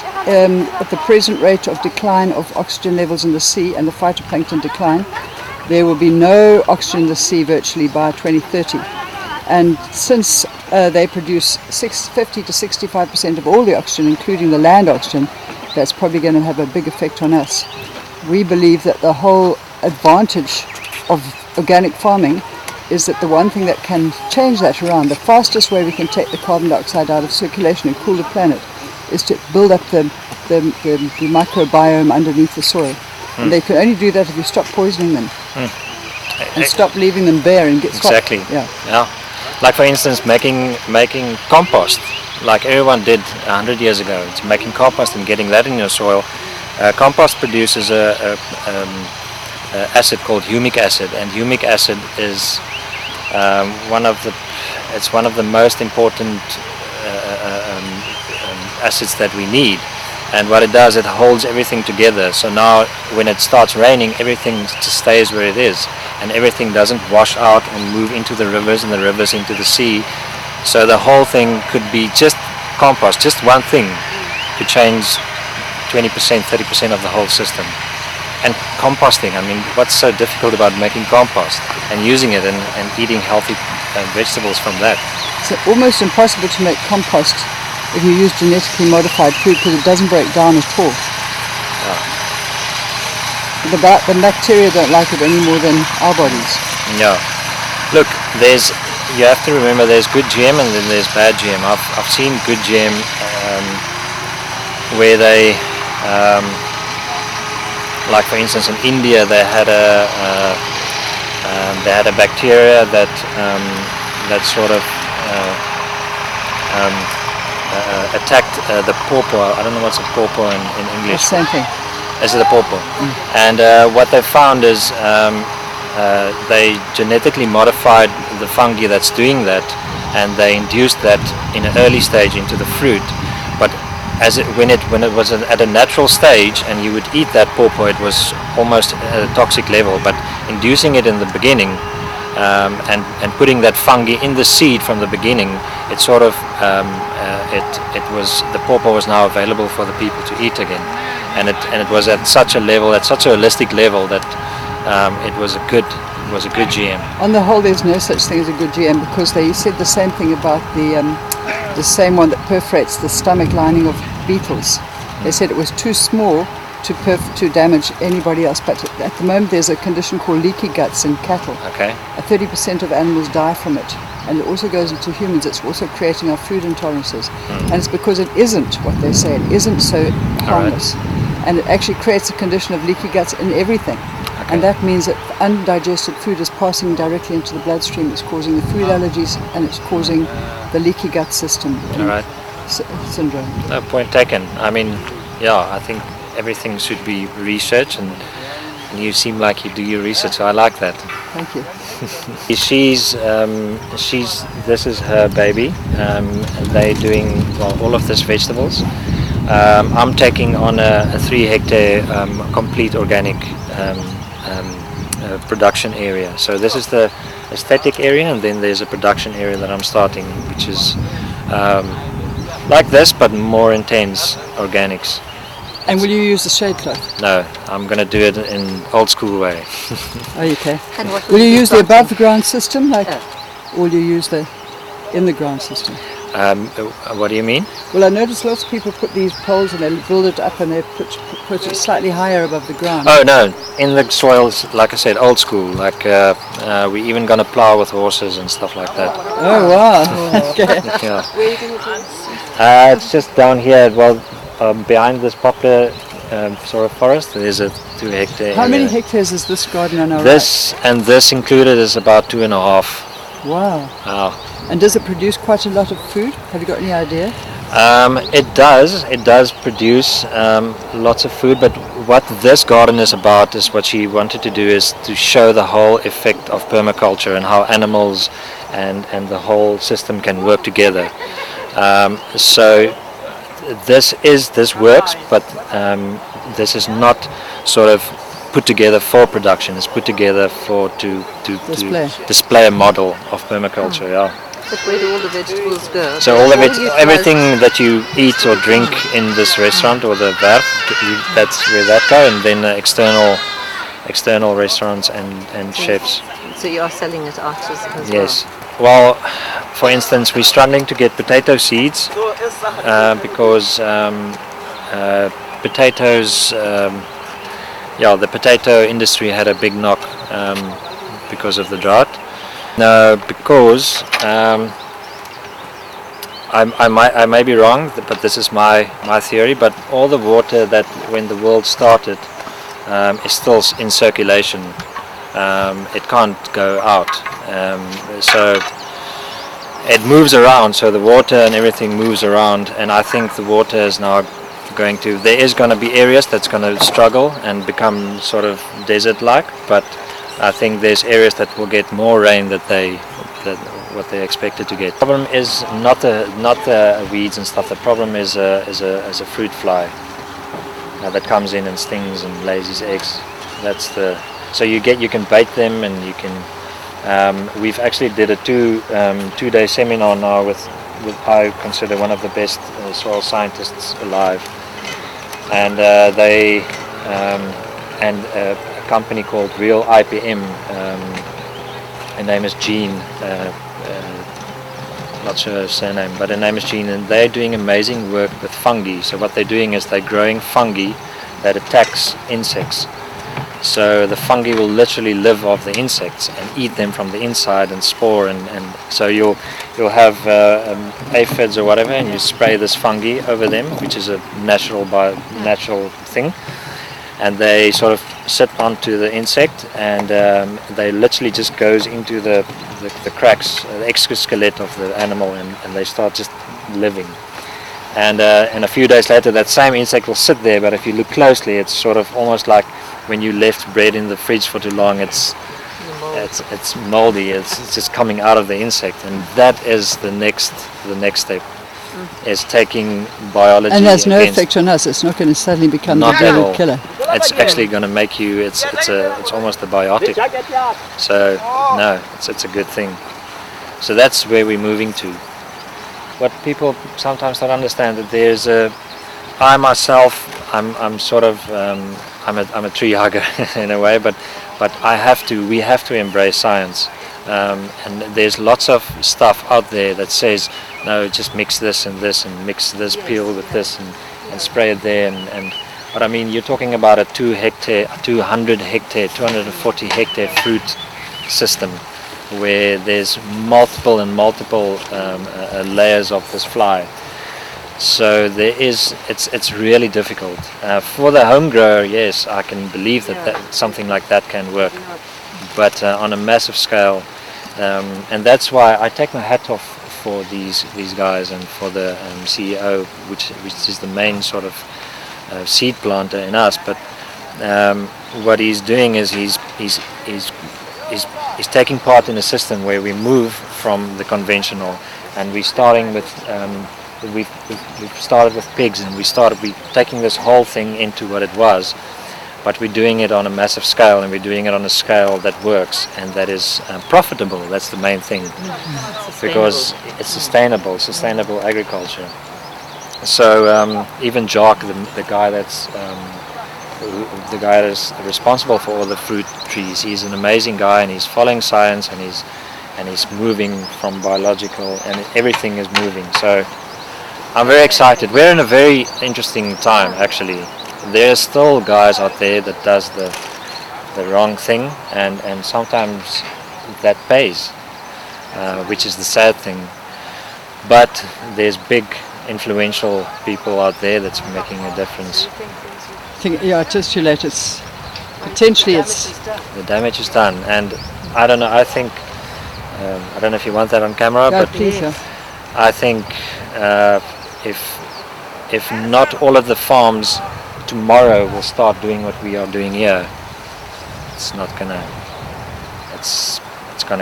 at the present rate of decline of oxygen levels in the sea and the phytoplankton decline, there will be no oxygen in the sea virtually by 2030. And since they produce 50 to 65% of all the oxygen, including the land oxygen, that's probably going to have a big effect on us. We believe that the whole advantage of organic farming is that the one thing that can change that around, the fastest way we can take the carbon dioxide out of circulation and cool the planet, is to build up the microbiome underneath the soil. And they can only do that if you stop poisoning them and stop leaving them bare and get Exactly. Yeah. Like for instance, making compost, like everyone did 100 years ago. It's making compost and getting that in your soil. Compost produces a acid called humic acid, and humic acid is one of the most important acids that we need. And what it does, it holds everything together. So now when it starts raining, everything just stays where it is, and everything doesn't wash out and move into the rivers and the rivers into the sea. So the whole thing could be just compost, just one thing to change 20%, 30% of the whole system. And composting, I mean, what's so difficult about making compost and using it and eating healthy vegetables from that? It's almost impossible to make compost if you use genetically modified food because it doesn't break down at all. The bacteria don't like it any more than our bodies. Yeah. Look, you have to remember there's good GM and then there's bad GM. I've seen good GM where they, like for instance in India, they had a bacteria that sort of attacked the pawpaw. I don't know what's a pawpaw in English. The same thing. Is it a pawpaw? And what they found is they genetically modified the fungi that's doing that, and they induced that in an early stage into the fruit. But when it was at a natural stage and you would eat that pawpaw, it was almost at a toxic level. But inducing it in the beginning and putting that fungi in the seed from the beginning, it sort of the pawpaw was now available for the people to eat again, and it was at such a level, at such a holistic level that it was a good GM. On the whole, there's no such thing as a good GM because they said the same thing about the same one that perforates the stomach lining of beetles. They said it was too small to damage anybody else. But at the moment, there's a condition called leaky guts in cattle. Okay. 30% of animals die from it, and it also goes into humans. It's also creating our food intolerances, and it's because it isn't what they say. It isn't so harmless, and it actually creates a condition of leaky guts in everything. And that means that undigested food is passing directly into the bloodstream. It's causing the food allergies, and it's causing the leaky gut system syndrome. No, point taken. I mean, yeah, I think everything should be researched, and you seem like you do your research, so I like that. Thank you. This is her baby. They're doing all of this vegetables. I'm taking on a 3 hectare complete organic production area. So this is the aesthetic area, and then there's a production area that I'm starting, which is like this but more intense organics. And will you use the shade cloth? No, I'm going to do it in old school way. Oh, okay. And what Will you use the above the ground system, or will you use the in the ground system? What do you mean? Well, I noticed lots of people put these poles and they build it up and they put it slightly higher above the ground. Oh no, in the soils, like I said, old school. Like we even gonna plow with horses and stuff like that. Oh wow! Okay. Yeah. Where are you going to do this? It's just down here. Well, behind this poplar sort of forest, there's a 2 hectare. How many area. hectares is this garden on our This and this included is about 2.5. right? Wow! Wow. And does it produce quite a lot of food? Have you got any idea? It does produce lots of food, but what this garden is about is what she wanted to do is to show the whole effect of permaculture and how animals and the whole system can work together. So this works, but this is not sort of put together for production. It's put together to display a model of permaculture. Yeah. But where do all the vegetables go? So everything that you eat or drink in this restaurant or the Werf, that's where that go, and then external restaurants and chefs. So you are selling it out as Yes. Well, for instance, we're struggling to get potato seeds because potatoes. The potato industry had a big knock because of the drought. No, because I may be wrong, but this is my theory. But all the water that when the world started is still in circulation. It can't go out, so it moves around. So the water and everything moves around, and I think the water is now going to. There is going to be areas that's going to struggle and become sort of desert-like, but I think there's areas that will get more rain than what they expected to get. The problem is not the weeds and stuff. The problem is a fruit fly that comes in and stings and lays his eggs. So you can bait them, and you can. We've actually did a 2-day seminar now with I consider one of the best soil scientists alive, and they and a company called Real IPM. Her name is Jean. Not sure her surname, but her name is Jean, and they're doing amazing work with fungi. So what they're doing is they're growing fungi that attacks insects. So the fungi will literally live off the insects and eat them from the inside and spore, and so you'll have aphids or whatever, and you spray this fungi over them, which is a natural thing, and they sort of sit onto the insect, and they literally just goes into the cracks, the exoskeleton of the animal, and they start just living. And a few days later, that same insect will sit there, but if you look closely, it's sort of almost like when you left bread in the fridge for too long. It's moldy. It's just coming out of the insect, and that is the next step. Is taking biology. And there's no effect on us. It's not going to suddenly become the dreaded killer. It's actually going to make you. It's almost a biotic. So no, it's a good thing. So that's where we're moving to. What people sometimes don't understand, that there's I myself, I'm sort of I'm a tree hugger in a way, but we have to embrace science, and there's lots of stuff out there that says no, just mix this and mix this peel with this and spray it there, and But I mean, you're talking about a 200 hectare, 240 hectare fruit system where there's multiple layers of this fly. So it's really difficult. For the home grower, yes, I can believe that something like that can work. But on a massive scale, and that's why I take my hat off for these guys and for the CEO, which is the main sort of seed planter in us. But what he's doing is he's taking part in a system where we move from the conventional, and we're starting with we've started with pigs, and we're taking this whole thing into what it was, but we're doing it on a massive scale, and we're doing it on a scale that works and that is profitable. That's the main thing, because it's sustainable agriculture. So even Jock, the guy that's responsible for all the fruit trees, he's an amazing guy, and he's following science, and he's moving from biological, and everything is moving. So I'm very excited. We're in a very interesting time, actually. There's still guys out there that does the wrong thing, and sometimes that pays, which is the sad thing. But there's big influential people out there that's making a difference. I think, just too late. It's potentially the damage is done, and I don't know. I think I don't know if you want that on camera, but please, I think if not all of the farms tomorrow will start doing what we are doing here, it's gonna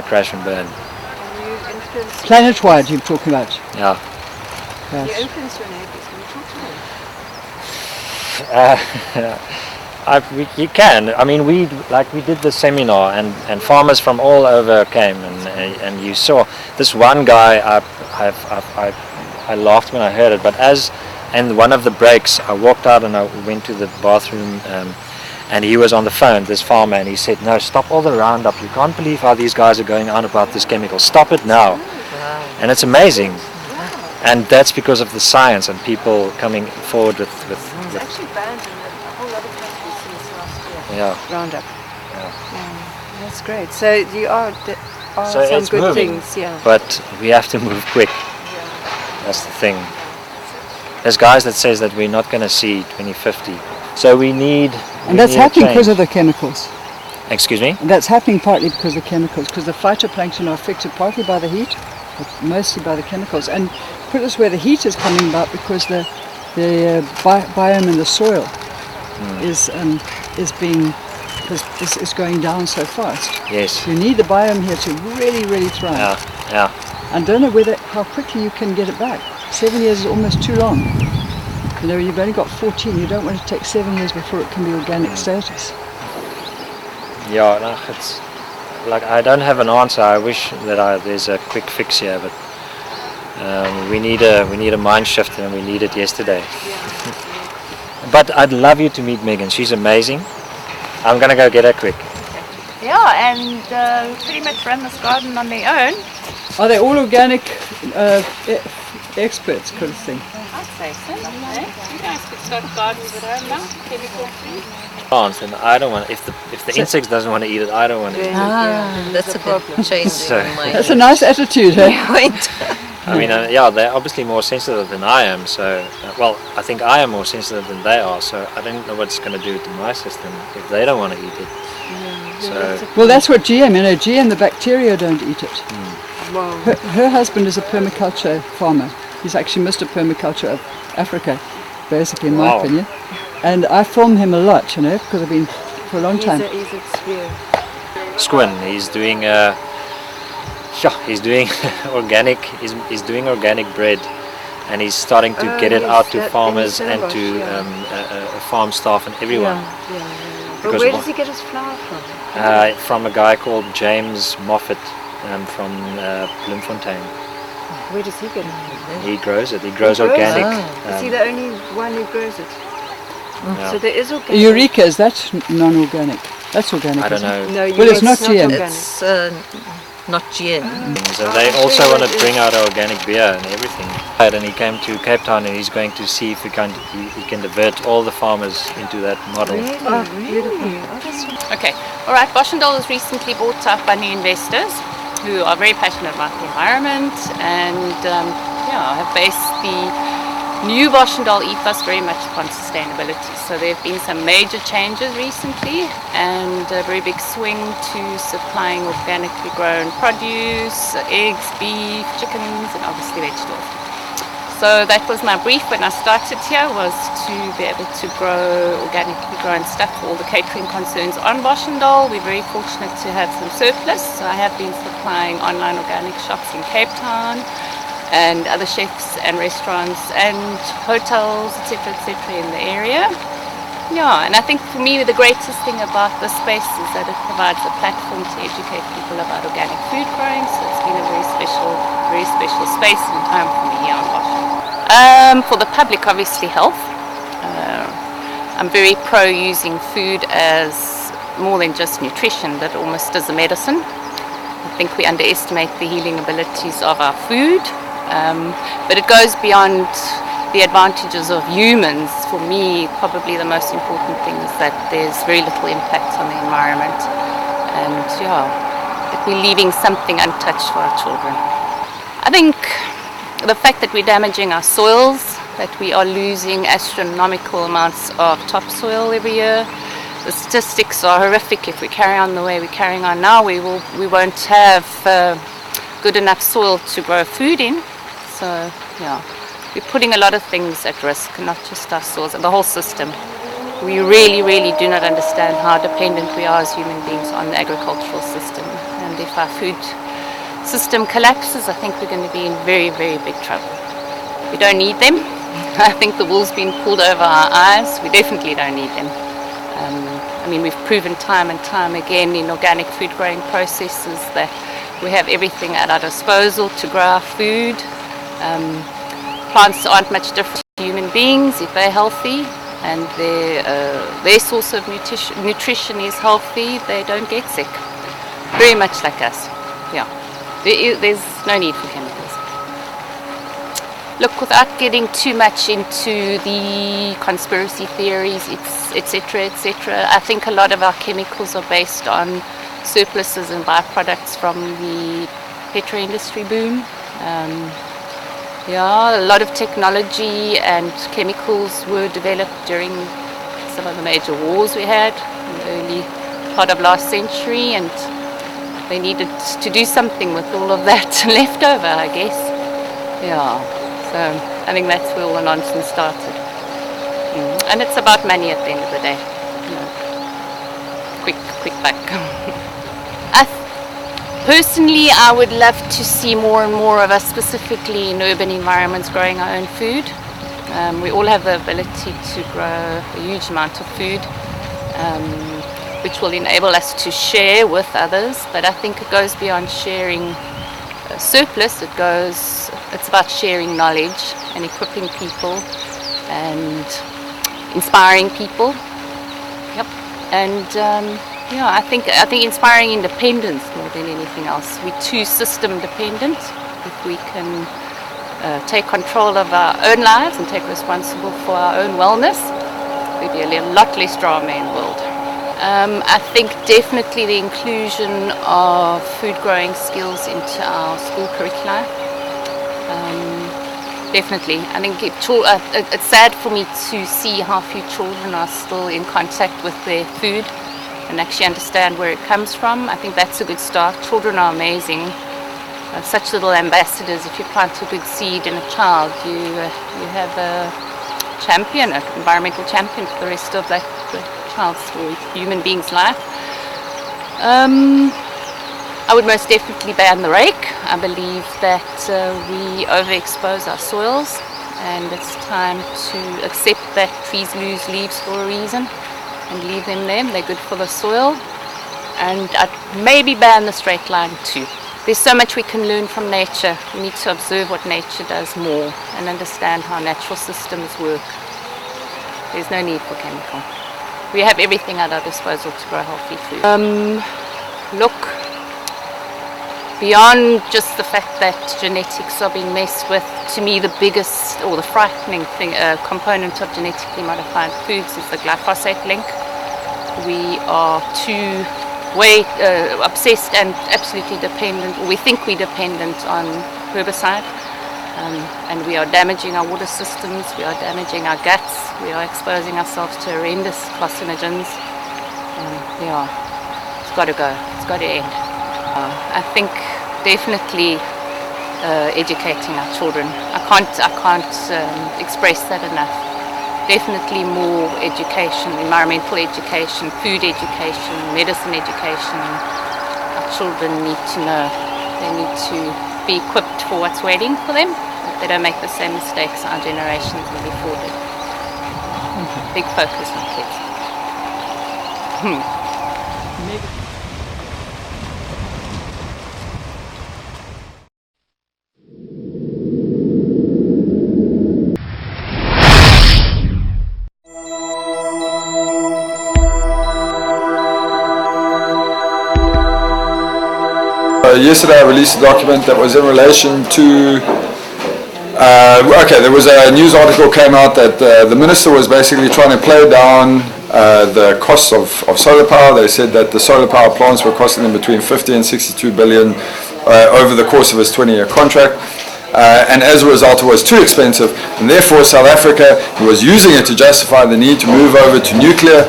crash and burn. Planet-wide, you're talking about. Yeah. You influence your neighbours. Can you talk to them? You can. I mean, we did the seminar, and farmers from all over came, and you saw this one guy. I laughed when I heard it, but and one of the breaks, I walked out and I went to the bathroom, and he was on the phone, this farmer, and he said, "No, stop all the Roundup. You can't believe how these guys are going on about this chemical. Stop it now." Wow. And it's amazing. And that's because of the science and people coming forward with It's actually banned in a whole lot of countries since last year. Yeah. Roundup. Yeah. That's great. So there are So some it's good moving, things, yeah. but we have to move quick. That's the thing. There's guys that says that we're not going to see 2050. So we need. And that's happening because of the chemicals. Excuse me? And that's happening partly because of the chemicals, because the phytoplankton are affected partly by the heat, but mostly by the chemicals. And put it this way, the heat is coming about because the biome in the soil is going down so fast. Yes. You need the biome here to really thrive. Yeah. And don't know how quickly you can get it back. 7 years is almost too long. You know, you've only got 14. You don't want to take 7 years before it can be organic status. Yeah, no, it's like I don't have an answer. I wish that there's a quick fix here, but we need a mind shift, and we need it yesterday. But I'd love you to meet Megan. She's amazing. I'm gonna go get her quick. Yeah, and pretty much run this garden on their own. Are they all organic experts, kind of thing? I'd say so. You guys could start gardens at home now, chemical free. Plants, and I don't want. If the insects doesn't want to eat it, I don't want to eat it. That's a problem. Change in my That's a nice attitude, eh? point. I mean, they're obviously more sensitive than I am. So, I think I am more sensitive than they are. So I don't know what it's going to do to my system if they don't want to eat it. Well, that's what GM. You know, GM, the bacteria don't eat it. Her husband is a permaculture farmer. He's actually Mr. Permaculture of Africa, basically, in my opinion. And I film him a lot, you know, because I've been for a long time. He's experienced. Squin, he's doing organic. He's doing organic bread, and he's starting to get it out to farmers and to farm staff and everyone. But where does he get his flour from? From a guy called James Moffat from Bloemfontein. Where does he get it? He grows it. He grows organic. Is he the only one who grows it? Yeah. So there is organic. Eureka, is that non-organic? That's organic. I don't know. No, well, it's not GM. It's not GM. So they also want to bring out organic beer and everything. And he came to Cape Town and he's going to see if he can divert all the farmers into that model. Okay, all right. Boschendal was recently bought up by new investors who are very passionate about the environment and have based the new Boschendal ethos very much upon sustainability. So there have been some major changes recently and a very big swing to supplying organically grown produce, eggs, beef, chickens and obviously vegetables. So that was my brief when I started here, was to be able to grow organically grown stuff for all the catering concerns on Boschendal. We're very fortunate to have some surplus. So I have been supplying online organic shops in Cape Town and other chefs and restaurants and hotels, etc., in the area. Yeah, and I think for me the greatest thing about this space is that it provides a platform to educate people about organic food growing. So it's been a very special space and time for me here on Boschendal. For the public, obviously health. I'm very pro using food as more than just nutrition, but almost as a medicine. I think we underestimate the healing abilities of our food. But it goes beyond the advantages of humans. For me, probably the most important thing is that there's very little impact on the environment and that we're leaving something untouched for our children. I think the fact that we're damaging our soils, that we are losing astronomical amounts of topsoil every year. The statistics are horrific. If we carry on the way we're carrying on now, we won't have good enough soil to grow food in. So, we're putting a lot of things at risk, not just our soils, the whole system. We really do not understand how dependent we are as human beings on the agricultural system. And if our food system collapses, I think we're going to be in very big trouble. We don't need them. I think the wool's been pulled over our eyes. We definitely don't need them. We've proven time and time again in organic food growing processes that we have everything at our disposal to grow our food. Plants aren't much different to human beings if they're healthy and their source of nutrition is healthy, they don't get sick. Very much like us. There's no need for chemicals. Look, without getting too much into the conspiracy theories, etc., I think a lot of our chemicals are based on surpluses and byproducts from the petro industry boom. A lot of technology and chemicals were developed during some of the major wars we had in the early part of last century, and they needed to do something with all of that left over, I guess. So I think that's where all the nonsense started. And it's about money at the end of the day. Quick buck. Personally, I would love to see more and more of us, specifically in urban environments, growing our own food. We all have the ability to grow a huge amount of food, which will enable us to share with others. But I think it goes beyond sharing a surplus. It's about sharing knowledge and equipping people and inspiring people. And I think inspiring independence more than anything else. We're too system dependent. If we can take control of our own lives and take responsible for our own wellness, we'd be a lot less drama in the world. I think definitely the inclusion of food growing skills into our school curricula. Definitely. I think it's sad for me to see how few children are still in contact with their food and actually understand where it comes from. I think that's a good start. Children are amazing. Such little ambassadors. If you plant a good seed in a child, you have a champion, an environmental champion for the rest of the child's or human being's life. I would most definitely ban the rake. I believe that we overexpose our soils and it's time to accept that trees lose leaves for a reason and leave them there. They're good for the soil. And I'd maybe ban the straight line too. There's so much we can learn from nature. We need to observe what nature does more and understand how natural systems work. There's no need for chemical. We have everything at our disposal to grow healthy food. Look, beyond just the fact that genetics are being messed with, to me the biggest or the frightening thing, component of genetically modified foods is the glyphosate link. We are too obsessed and absolutely dependent, or we think we're dependent on herbicide, and we are damaging our water systems, we are damaging our guts, we are exposing ourselves to horrendous carcinogens. It's got to go, it's got to end. I think definitely educating our children. I can't express that enough. Definitely more education, environmental education, food education, medicine education. Our children need to know. They need to be equipped for what's waiting for them. They don't make the same mistakes our generations before did. Big focus on kids. Yesterday I released a document that was in relation to there was a news article came out that the minister was basically trying to play down the costs of solar power. They said that the solar power plants were costing them between 50 and 62 billion over the course of his 20-year contract. And as a result it was too expensive, and therefore South Africa was using it to justify the need to move over to nuclear.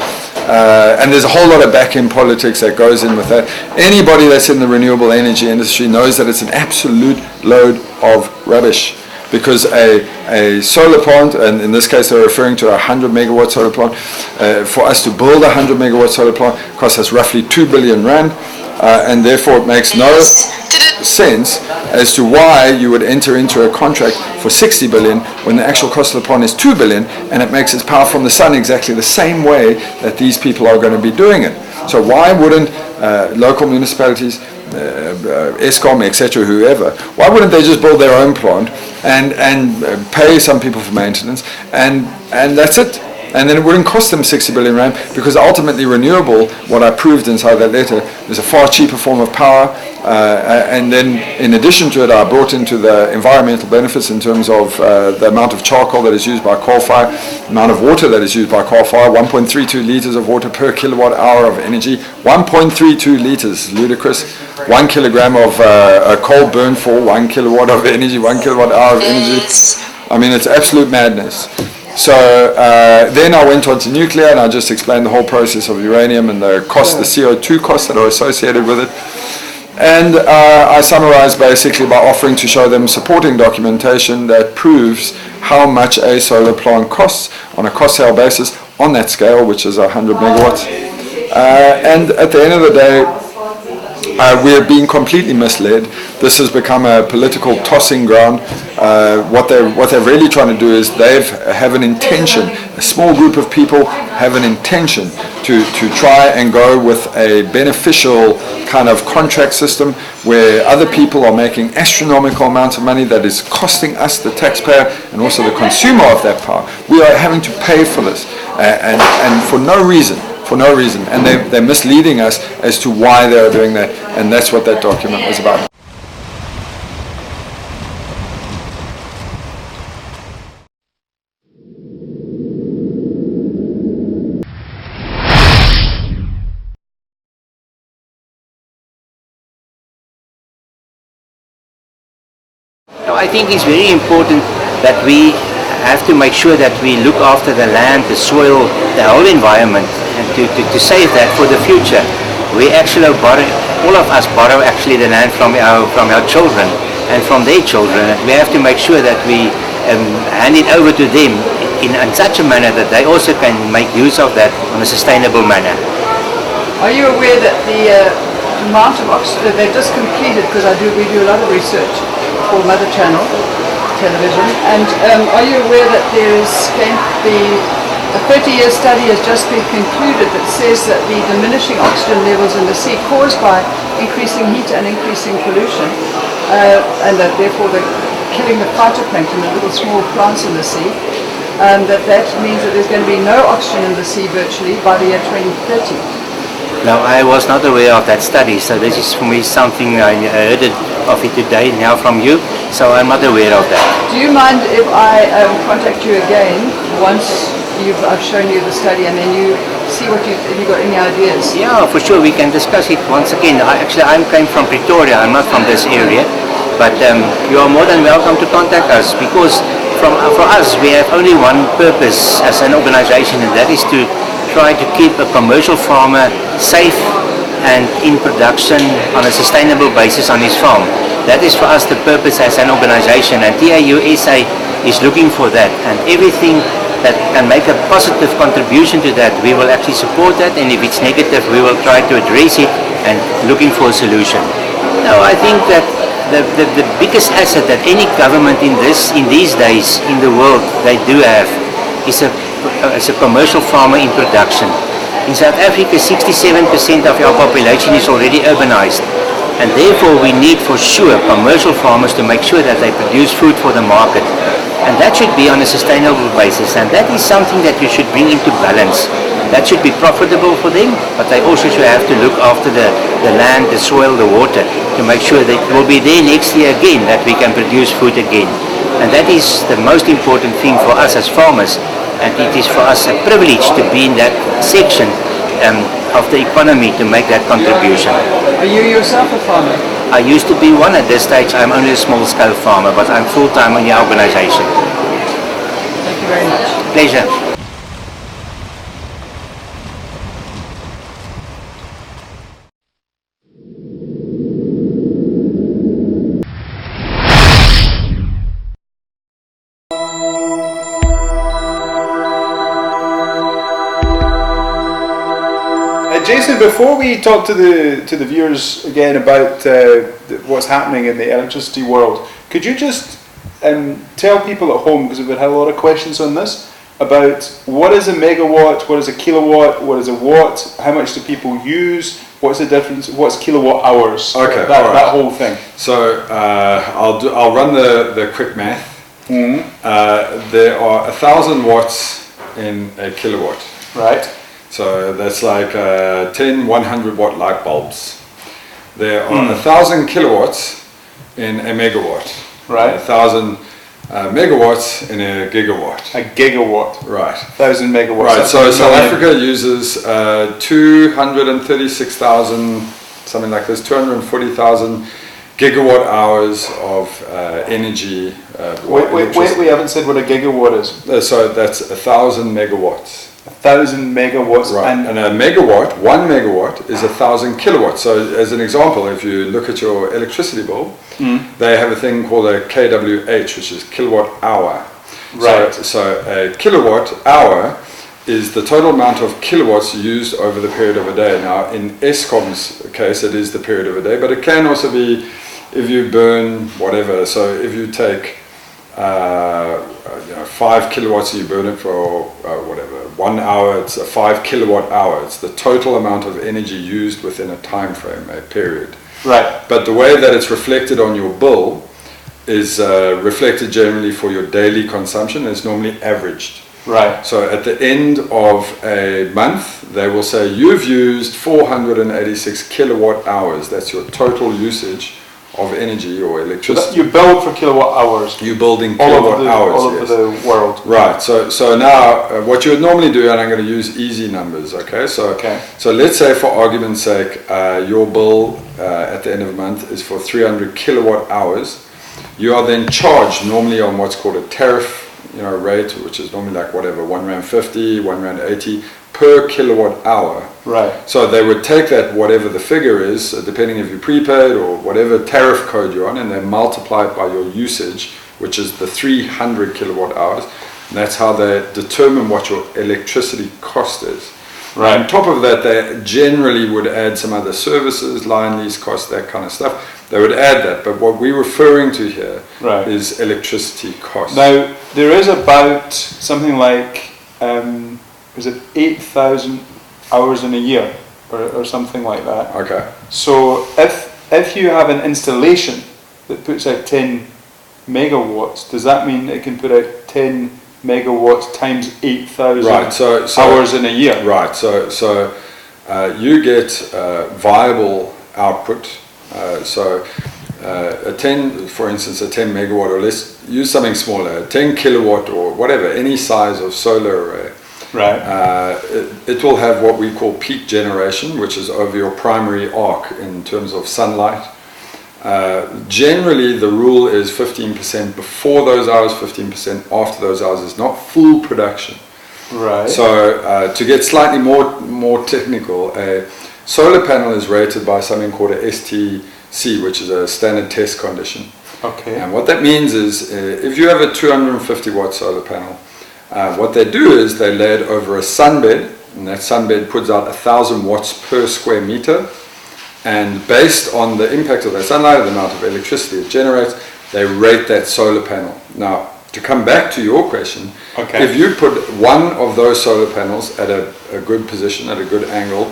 And there's a whole lot of back-end politics that goes in with that. Anybody that's in the renewable energy industry knows that it's an absolute load of rubbish, because a solar plant, and in this case they're referring to a 100 megawatt solar plant, for us to build a 100 megawatt solar plant costs us roughly 2 billion rand, and therefore it makes no sense as to why you would enter into a contract for 60 billion when the actual cost of the plant is 2 billion, and it makes its power from the sun exactly the same way that these people are going to be doing it. So why wouldn't local municipalities, Eskom, etc., whoever, why wouldn't they just build their own plant and pay some people for maintenance, and that's it? And then it wouldn't cost them 60 billion rand, because ultimately renewable, what I proved inside that letter, is a far cheaper form of power. And then in addition to it, I brought into the environmental benefits in terms of the amount of charcoal that is used by coal fire, the amount of water that is used by coal fire, 1.32 litres of water per kilowatt hour of energy, 1.32 litres, ludicrous. 1 kilogram of coal burned for 1 kilowatt of energy, 1 kilowatt hour of energy. I mean, it's absolute madness. So then I went on to nuclear, and I just explained the whole process of uranium and the cost, the CO2 costs that are associated with it. And I summarized basically by offering to show them supporting documentation that proves how much a solar plant costs on a cost sale basis on that scale, which is 100 megawatts. And at the end of the day, we are being completely misled. This has become a political tossing ground. What they're really trying to do is they have an intention, a small group of people have an intention to try and go with a beneficial kind of contract system where other people are making astronomical amounts of money that is costing us, the taxpayer, and also the consumer of that power. We are having to pay for this, and for no reason. And they're misleading us as to why they're doing that, and that's what that document was about. I think it's very important that we have to make sure that we look after the land, the soil, the whole environment, and to save that for the future. We actually borrow, all of us borrow actually the land from our children and from their children. And we have to make sure that we hand it over to them in such a manner that they also can make use of that in a sustainable manner. Are you aware that the amount of oxygen they've just completed, because we do a lot of research for Mother Channel television, and are you aware that there is going to be a 30-year study has just been concluded that says that the diminishing oxygen levels in the sea caused by increasing heat and increasing pollution, and that therefore the killing the phytoplankton, the little small plants in the sea, that means that there's going to be no oxygen in the sea virtually by the year 2030. Now, I was not aware of that study, so this is for me something I heard of it today now from you, so I'm not aware of that. Do you mind if I contact you again once I've shown you the study and then you see if you've got any ideas? Yeah, for sure, we can discuss it once again. I came from Pretoria, I'm not from this area, but you are more than welcome to contact us, because for us we have only one purpose as an organization, and that is to try to keep a commercial farmer safe and in production on a sustainable basis on his farm. That is for us the purpose as an organization, and TAU SA is looking for that, and everything that can make a positive contribution to that, we will actually support that, and if it's negative, we will try to address it and looking for a solution. Now, I think that the biggest asset that any government in these days in the world they do have is a commercial farmer in production. In South Africa, 67% of our population is already urbanized, and therefore we need for sure commercial farmers to make sure that they produce food for the market, and that should be on a sustainable basis, and that is something that you should bring into balance. That should be profitable for them, but they also should have to look after the land, the soil, the water, to make sure that it will be there next year again, that we can produce food again. And that is the most important thing for us as farmers, and it is for us a privilege to be in that section of the economy to make that contribution. Are you yourself a farmer? I used to be one. At this stage I'm only a small-scale farmer, but I'm full-time in the organization. Thank you very much. Pleasure. Jason, before we talk to the viewers again about what's happening in the electricity world, could you just tell people at home, because we've had a lot of questions on this, about what is a megawatt, what is a kilowatt, what is a watt, how much do people use, what's the difference, what's kilowatt hours? Okay, that whole thing. So I'll run the quick math. There are 1,000 watts in a kilowatt. Right. So that's like 10 100 watt light bulbs. There are 1,000 kilowatts in a megawatt. Right. 1,000 megawatts in a gigawatt. A gigawatt. Right. 1,000 megawatts. Right. So South Africa uses 236,000, something like this, 240,000 gigawatt hours of energy. Wait, we haven't said what a gigawatt is. So that's 1,000 megawatts. 1,000 megawatts. Right. And a megawatt, 1 megawatt is 1,000 kilowatts. So as an example, if you look at your electricity bill, they have a thing called a kWh, which is kilowatt hour. Right. So a kilowatt hour is the total amount of kilowatts used over the period of a day. Now in Eskom's case, it is the period of a day, but it can also be if you burn whatever. So if you take 5 kilowatts, you burn it for whatever, 1 hour, it's a 5 kilowatt hour. It's the total amount of energy used within a time frame, a period. Right. But the way that it's reflected on your bill is reflected generally for your daily consumption. It's normally averaged. Right. So at the end of a month, they will say you've used 486 kilowatt hours. That's your total usage of energy or electricity. So you build for kilowatt hours. You're building kilowatt hours. All over the world. Right. So now what you would normally do, and I'm going to use easy numbers. Okay. So let's say for argument's sake, your bill at the end of the month is for 300 kilowatt hours. You are then charged normally on what's called a tariff, rate, which is normally like whatever, R1.50, R1.80 per kilowatt hour. Right. So they would take that, whatever the figure is, depending if you prepaid or whatever tariff code you're on, and they multiply it by your usage, which is the 300 kilowatt hours. And that's how they determine what your electricity cost is. Right. On top of that, they generally would add some other services, line lease costs, that kind of stuff. They would add that, but what we're referring to here is electricity costs. Now, there is about something like, is it 8,000 hours in a year, or something like that. Okay. So if you have an installation that puts out 10 megawatts, does that mean it can put out 10 megawatts times 8,000 so hours in a year? Right. So you get viable output. A 10, for instance, a 10 megawatt, or let's use something smaller, a 10 kilowatt or whatever, any size of solar array. Right. It will have what we call peak generation, which is over your primary arc in terms of sunlight. Generally, the rule is 15% before those hours, 15% after those hours. Is not full production. Right. So to get slightly more technical, a solar panel is rated by something called a STC, which is a standard test condition. Okay. And what that means is, if you have a 250 watt solar panel, what they do is they lay it over a sunbed, and that sunbed puts out 1,000 watts per square meter. And based on the impact of that sunlight, the amount of electricity it generates, they rate that solar panel. Now, to come back to your question, okay. If you put one of those solar panels at a good position, at a good angle,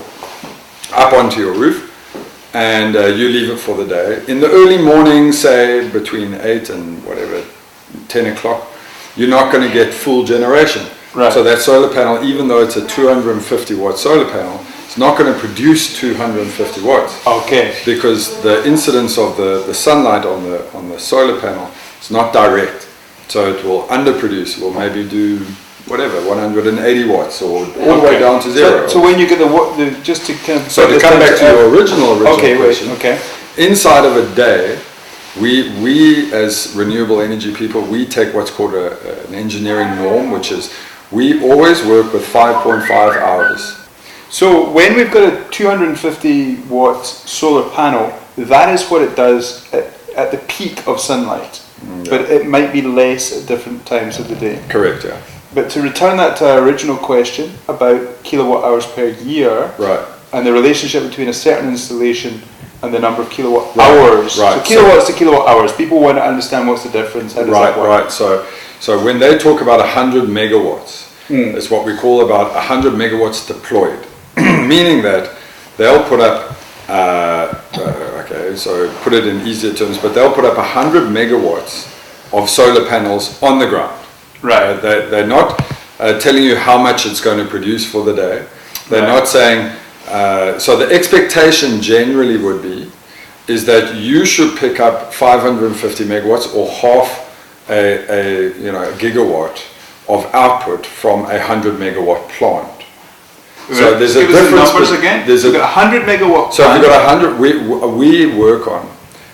up onto your roof, and you leave it for the day, in the early morning, say between 8 and whatever, 10 o'clock, you're not going to get full generation. Right. So that solar panel, even though it's a 250 watt solar panel, it's not going to produce 250 watts. Okay. Because the incidence of the sunlight on the solar panel is not direct. So it will underproduce. It will maybe do whatever, 180 watts or all the way down to zero. So when you get the just to kind of... So to come back to your original okay, question, okay. Inside of a day, we as renewable energy people, we take what's called an engineering norm, which is we always work with 5.5 hours. So when we've got a 250 watt solar panel, that is what it does at the peak of sunlight. Yeah. But it might be less at different times of the day. Correct, yeah. But to return that to our original question about kilowatt hours per year, right, and the relationship between a certain installation and the number of kilowatt hours. Right. So kilowatts to kilowatt hours. People want to understand what's the difference. How does that work? Right. So when they talk about 100 megawatts, it's what we call about 100 megawatts deployed, meaning that they'll put up. Okay, so put it in easier terms, but they'll put up 100 megawatts of solar panels on the ground. Right. They're not telling you how much it's going to produce for the day. They're not saying. So the expectation generally would be is that you should pick up 550 megawatts or half a gigawatt of output from a 100 megawatt plant. So there's a difference. Numbers again. There's a 100 megawatt. So if you've got 100, we work on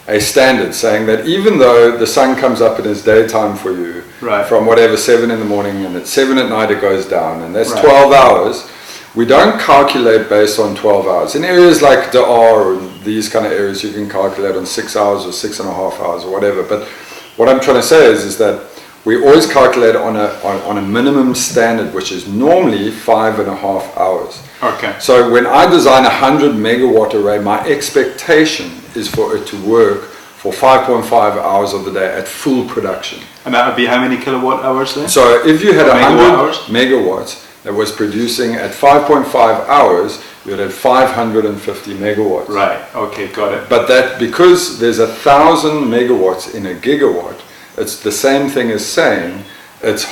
a standard saying that even though the sun comes up in its daytime for you, right, from whatever 7 in the morning and at 7 at night it goes down, and that's right, 12 hours. We don't calculate based on 12 hours. In areas like Dar or these kind of areas, you can calculate on 6 hours or 6.5 hours or whatever. But what I'm trying to say is that we always calculate on a minimum standard, which is normally 5.5 hours. Okay. So when I design a 100 megawatt array, my expectation is for it to work for 5.5 hours of the day at full production. And that would be how many kilowatt hours then? So if you had 100 megawatt megawatts that was producing at 5.5 hours, you'd have 550 megawatts. Right, okay, got it. But that, because there's 1,000 megawatts in a gigawatt, it's the same thing as saying it's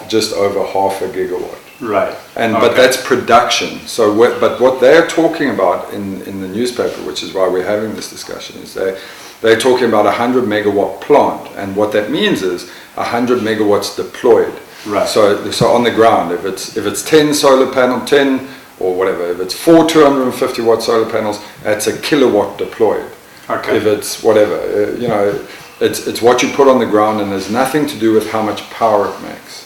just over half a gigawatt. Right. But that's production. So but what they're talking about in the newspaper, which is why we're having this discussion, is they're talking about a 100 megawatt plant, and what that means is 100 megawatts deployed. Right. So on the ground, if it's 10 solar panel, 10 or whatever, if it's 4 250 watt solar panels, that's a kilowatt deployed. Okay. If it's whatever, it's what you put on the ground, and there's nothing to do with how much power it makes.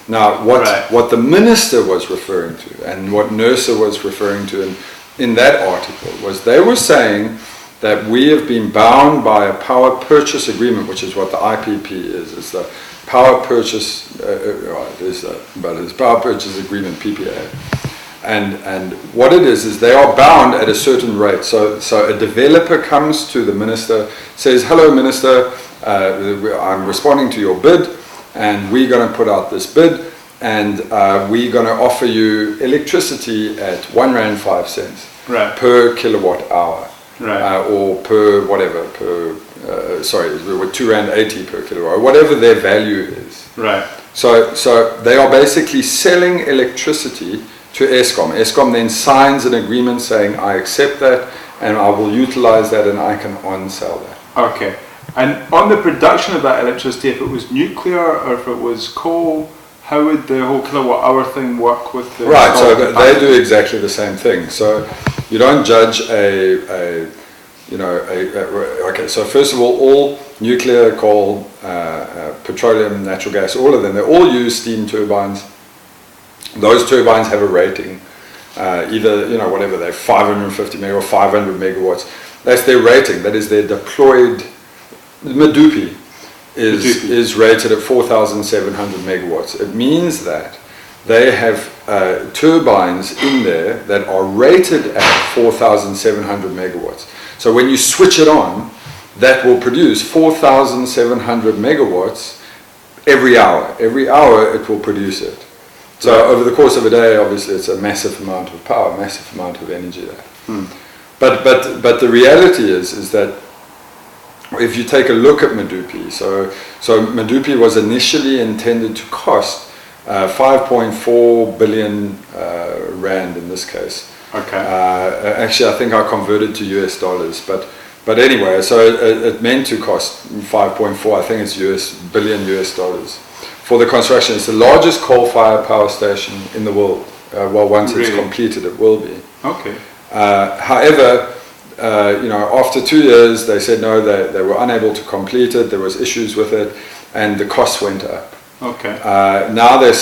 Now, what the minister was referring to, and what NERSA was referring to in that article, was they were saying that we have been bound by a power purchase agreement, which is what the IPP is. It's the power purchase, it's power purchase agreement, PPA. And what it is they are bound at a certain rate. So a developer comes to the minister, says, "Hello, minister, I'm responding to your bid, and we're going to put out this bid, and we're going to offer you electricity at R1.05 right, per kilowatt hour, right, or per whatever, with R2.80 per kilowatt, or whatever their value is." Right. So they are basically selling electricity to Eskom. Eskom then signs an agreement saying, I accept that and I will utilize that and I can on-sell that. Okay. And on the production of that electricity, if it was nuclear or if it was coal, how would the whole kilowatt hour thing work with the... Right, so they do exactly the same thing. So you don't judge okay, so first of all nuclear, coal, petroleum, natural gas, all of them, they all use steam turbines. Those turbines have a rating, either, whatever, they're 550 meg or 500 megawatts. That's their rating, that is their deployed. Medupi is rated at 4,700 megawatts. It means that they have turbines in there that are rated at 4,700 megawatts. So when you switch it on, that will produce 4,700 megawatts every hour. Every hour it will produce it. So over the course of a day, obviously it's a massive amount of power, massive amount of energy there. But the reality is that if you take a look at Medupi, so Medupi was initially intended to cost 5.4 billion rand in this case. Okay. Actually, I think I converted to US dollars, but anyway, so it meant to cost 5.4. I think it's billion US dollars for the construction. It's the largest coal-fired power station in the world. Well, once it's completed, it will be. Okay. However, after 2 years, they said no, they were unable to complete it. There was issues with it, and the costs went up. Okay. Now they're